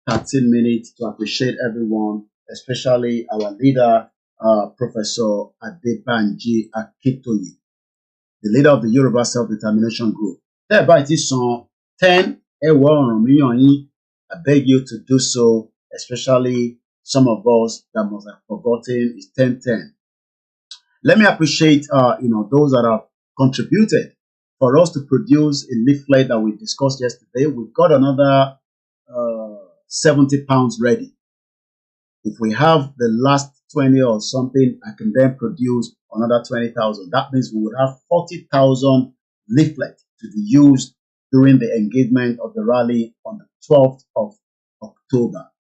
13 minutes to appreciate everyone, especially our leader, Professor ADEBANJI Akintoye, the leader of the Yoruba Self-Determination Group. Thereby, it is on 10. I beg you to do so, especially some of us that must have forgotten is 10:10. Let me appreciate those that have contributed for us to produce a leaflet that we discussed yesterday. We've got another 70 pounds ready. If we have the last 20 or something, I can then produce another 20,000. That means we would have 40,000 leaflets to be used during the engagement of the rally on the 12th of October.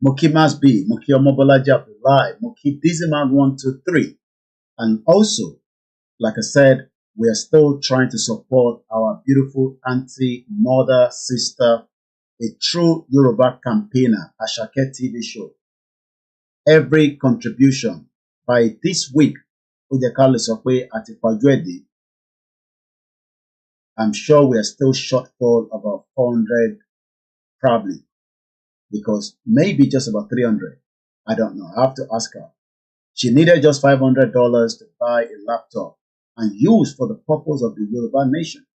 Moki Masbi, Moki Omobolaji Abdullahi, Moki Diziman 123. And also, like I said, we are still trying to support our beautiful auntie, mother, sister, a true Yoruba campaigner, Ashake TV show. Every contribution by this week, I'm sure we are still shortfall about 400, probably, because maybe just about 300. I don't know. I have to ask her. She needed just $500 to buy a laptop and use for the purpose of the Yoruba nation.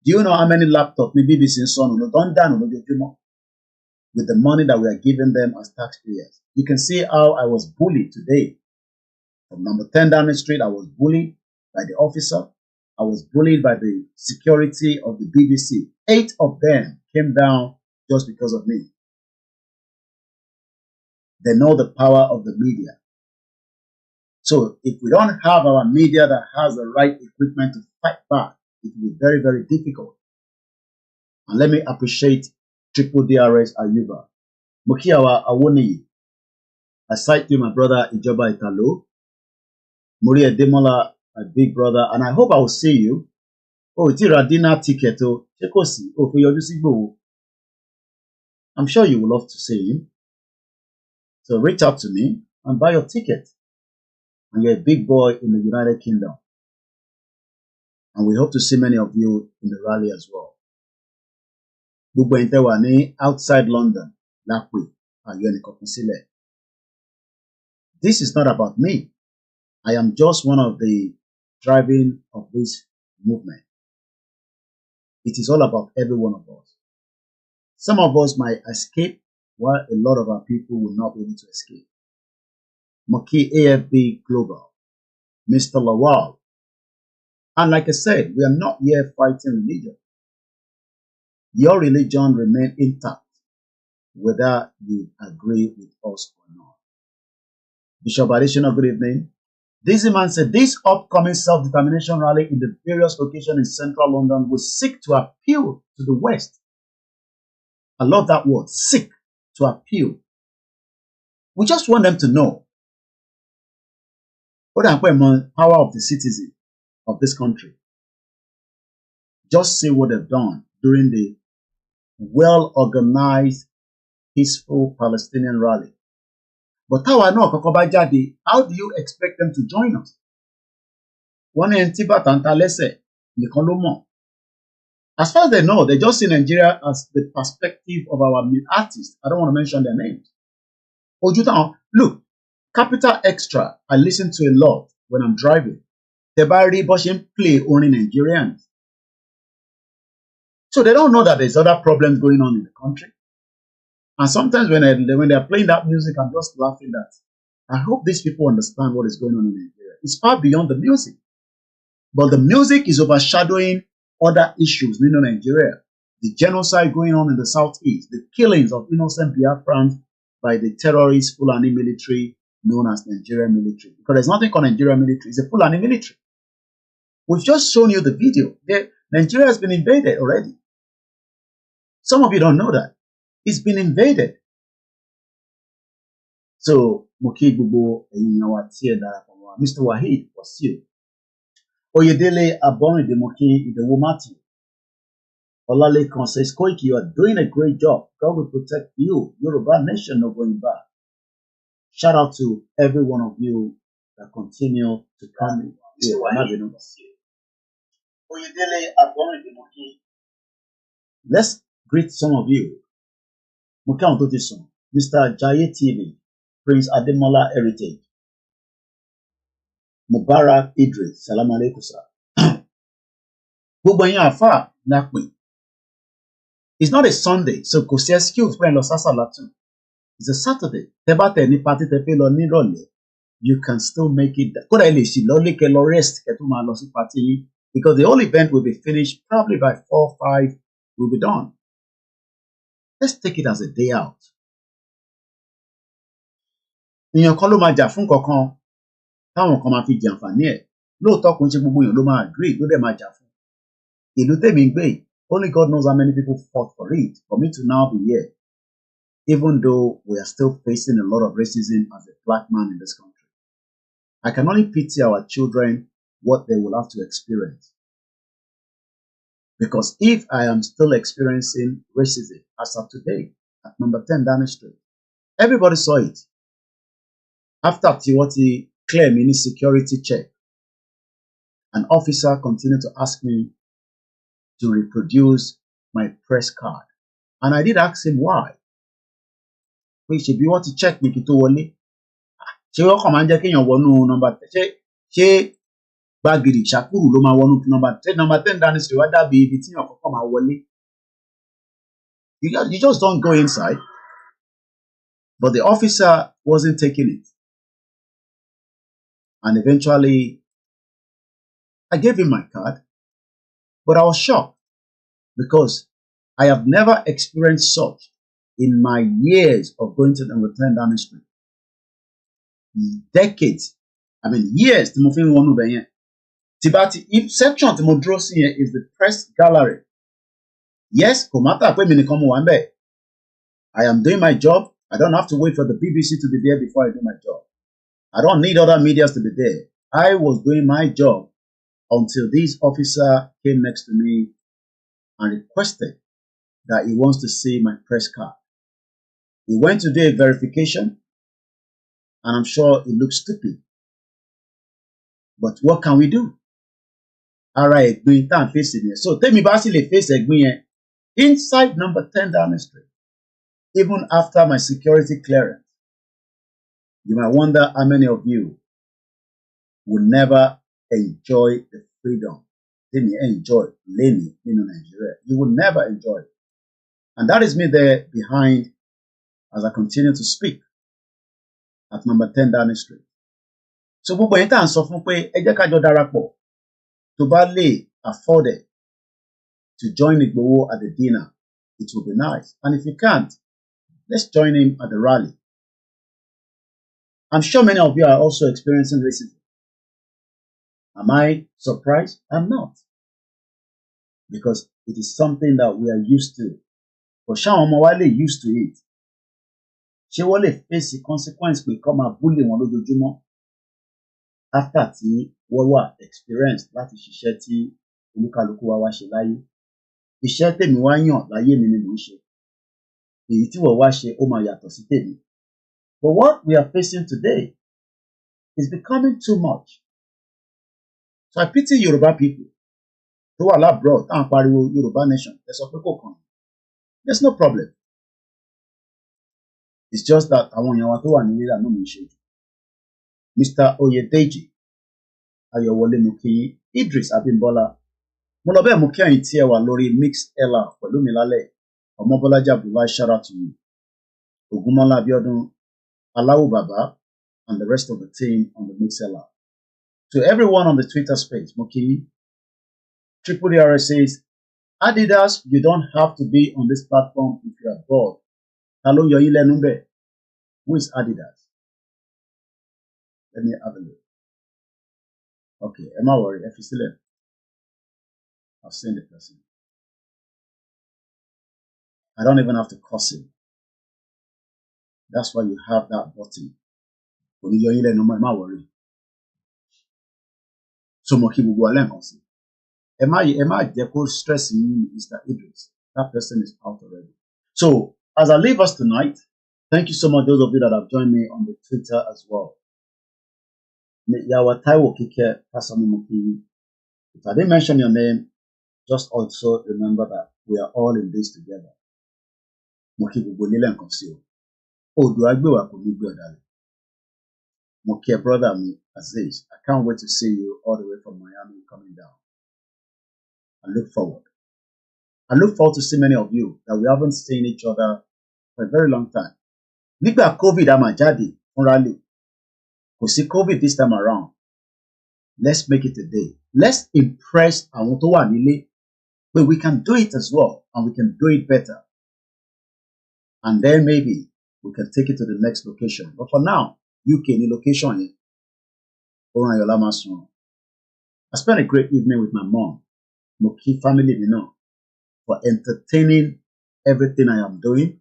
Do you know how many laptops maybe this in son don't done with the money that we are giving them as taxpayers? You can see how I was bullied today. From number 10 Downing Street, I was bullied by the officer. I was bullied by the security of the BBC. 8 of them came down just because of me. They know the power of the media. So if we don't have our media that has the right equipment to fight back, it will be very, very difficult. And let me appreciate Triple DRS Ayuba. Mukiawa Awoni. I cite you, my brother Ijoba Italo. Muria Demola my big brother, and I hope I will see you. Oh, it's a dinner ticket. Oh, for your Igboho. I'm sure you will love to see him. So reach out to me and buy your ticket. And you're a big boy in the United Kingdom. And we hope to see many of you in the rally as well. Gbogbo ẹ̀yin tẹ́ wà ní outside London, lápè, àyọ̀ ẹnìkan kan sílẹ̀. This is not about me. I am just one of the driving of this movement. It is all about every one of us. Some of us might escape, while a lot of our people will not be able to escape. Maki AFB Global, Mr. Lawal. And like I said, we are not here fighting religion. Your religion remains intact, whether you agree with us or not. Bishop Additional, good evening. This man said, this upcoming self-determination rally in the various locations in central London will seek to appeal to the West. I love that word, seek to appeal. We just want them to know what the power of the citizen of this country. Just see what they've done during the well-organized, peaceful Palestinian rally. But how do you expect them to join us? As far as they know, they just see Nigeria as the perspective of our artists. I don't want to mention their names. Look, Capital Extra, I listen to a lot when I'm driving. Tebari Boshin play only Nigerians. So they don't know that there's other problems going on in the country. And sometimes when they're playing that music, I'm just laughing that I hope these people understand what is going on in Nigeria. It's far beyond the music. But the music is overshadowing other issues in Nigeria. The genocide going on in the southeast, the killings of innocent Biafrans by the terrorist Fulani military known as Nigerian military. Because there's nothing called Nigerian military, it's a Fulani military. We've just shown you the video. Nigeria has been invaded already. Some of you don't know that. It's been invaded. So, Mr. Wahid was here. Oyedele Abonide Moki Idewo Matthew. Olalekan says, Koiki, you are doing a great job. God will protect you. Yoruba nation not going back. Shout out to every one of you that continue to come here. Let's greet some of you. Mr. Jaye TV, Prince Ademola Heritage, Mubarak Idris, Salam Alaikum sir. It's not a Sunday, so kò sí excuse fún ẹ lọ sásàlátù. It's a Saturday. Tẹ́ bá tẹ̀ ní party tẹ́ fẹ́ lọ nírọ̀lẹ́, you can still make it. Kódà ẹ lè ṣì lọ lé kẹ́ lọ rest kẹ́ tó máa lọ sí party yín, because the whole event will be finished probably by 4 or 5. We'll be done. Let's take it as a day out. Èèyàn kan ló máa jà fún kankan táwọn kan máa fi jàǹfààní ẹ̀. Lóòótọ́ kò ń ṣe gbogbo èèyàn ló máa agree ló dẹ̀ máa jà fún. Ìlú tèmi ń gbé, only God knows how many people fought for it. For me to now be here, even though we are still facing a lot of racism as a black man in this country, I can only pity our children what they will have to experience. Because if I am still experiencing racism as of today at number 10 Downing Street, everybody saw it. After Tiwati cleared me security check, an officer continued to ask me to reproduce my press card. And I did ask him why. Which if you want to check me to wọlé. Ṣé wọ́n kàn máa ń jẹ́ kéèyàn wọnú number 10? Ṣé Bagiri Shakuru ló máa wọnú number 10 Downing Street wá dàbí ibi tí èèyàn kọ́kọ́ máa wọlé? You just don't go inside. But the officer wasn't taking it. And eventually, I gave him my card. But I was shocked because I have never experienced such in my years of going to the return Downing Street. Decades, years. Tibati, if section Timodrosi here is the press gallery. Yes, I am doing my job. I don't have to wait for the BBC to be there before I do my job. I don't need other medias to be there. I was doing my job until this officer came next to me and requested that he wants to see my press card. He went to do a verification, and I'm sure it looks stupid. But what can we do? Ara ẹ̀gbin tá à ń fèsì nìyẹn. So tẹ́mi bá sì lè fèsì ẹ̀gbin yẹn inside number 10 Downing Street, even after my security clearance, you might wonder how many of you will never enjoy the freedom tẹ́mi enjoy lẹ́ni nínú Nigeria. You will never enjoy it. And that is me there behind as I continue to speak at number 10 Downing Street. So gbogbo yẹn tá à ń sọ fún pé ẹ jẹ́ ká jọ darapọ̀ tó bá lè afford it to join Igboho at the dinner, it will be nice. And if you can't, let's join him at the rally. I'm sure many of you are also experiencing racism. Am I surprised? I'm not. Because it is something that we are used to. But ṣáwọn ọmọ wa lè used to it. Ṣé wọ́n lè face the consequence pé kọ́ máa bully wọn lójoojúmọ́ after tí wọ́n wà experienced láti ṣiṣẹ́ tí olúkálukú wa wá ṣe láyé. Iṣẹ́ tèmi wá yàn láyé mi ni mò ń ṣe. Èyí tí wọ́n wá ṣe ó máa yàtọ̀ sí tèmi. But what we are facing today is becoming too much. So I pity Yoruba people tó wà labroad tá à ń pariwo Yoruba nation. Ẹ sọ pé kò kàn. There's no problem. It's just that àwọn èèyàn wa tó wà nílé àná mi ṣe jù. Mr. Oyedeji Ayọ̀wọlé mo kí yín. Idris Abimbola mo lọ bẹ́ẹ̀ mo kí ẹ̀yin tí ẹ wà lórí Mixed LR pẹ̀lú mi lálẹ́. Ọmọbọ́lájí Abdullahi, shout out to you. Ògúnmọ́lá Abíọ́dún, Aláwù Bàbá, and the rest of the team on the Mixed LR. To everyone on the Twitter space, mo kí yín. Triple DRS says, Adidas, you don't have to be on this platform if you are bored. Ta ló yọ yín lẹ́nu bẹ́ẹ̀? Who is Adidas? Let me have a look. Okay, am I worried? If you still there, I've seen the person. I don't even have to curse him. That's why you have that button. When you hear no am I worried? So mo kí gbogbo alẹ́ nǹkan sí. Am I jẹ́ kó stress me, Mr. Idris? That person is out already. So as I leave us tonight, thank you so much those of you that have joined me on the Twitter as well. Yawa Taiwo Kike, Pastor Moki. If I didn't mention your name, just also remember that we are all in this together. Moki Bubonile and Konsio. Oh, do I go up with you, darling? Moki, brother, me, Aziz. I can't wait to see you all the way from Miami coming down. I look forward. I look forward to see many of you that we haven't seen each other for a very long time. Nígbà COVID a máa jáde fún rally. Kò sí COVID this time around. Let's make it a day. Let's impress àwọn tó wà nílé. But we can do it as well, and we can do it better. And then maybe we can take it to the next location. But for now, UK ní location yẹn. Oran Yola Masun. I spent a great evening with my mom, Moki family, for entertaining everything I am doing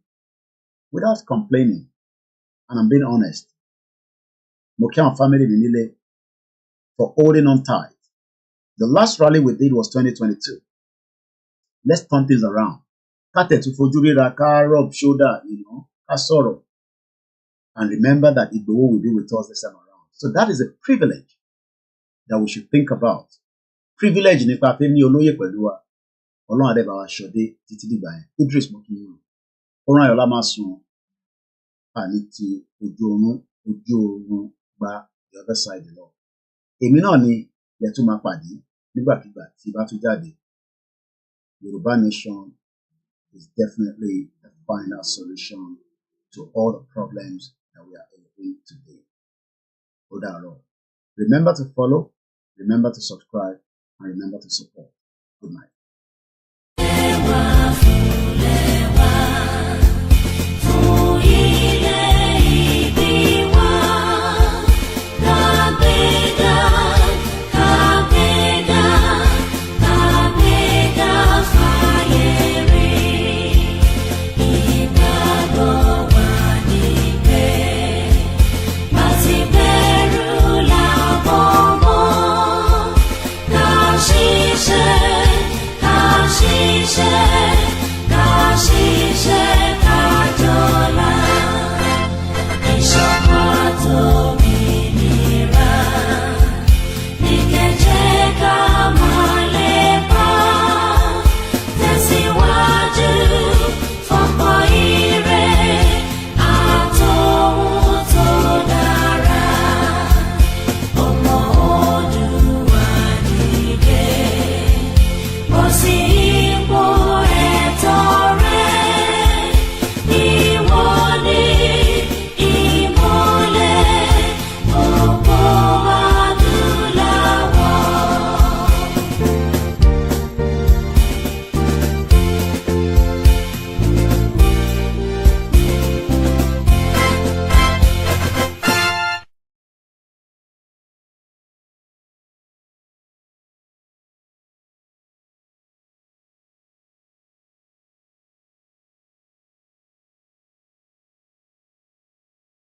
without complaining. And I'm being honest. Moki and family Nile for holding on tight. The last rally we did was 2022. Let's turn things around. Kate to fojurira ka rub shoulder, ka sorrow. And remember that Igboho will be with us this time around. So that is a privilege that we should think about. Privilege nípa pé ní olóyè pẹ̀lú wa. Ọlọ́run á dẹ̀ bá wa ṣọdé títí dìgbà yẹn. Idris mo kí yín. Oran Yola máa sùn. Àní ti ojú oorun gba the other side lọ. Èmi náà ni lẹ tún máa pàdé nígbàkigbà tí bá tún jáde. Yoruba nation is definitely the final solution to all the problems that we are in today. Ó dàárọ̀. Remember to follow, remember to subscribe, and remember to support. Good night.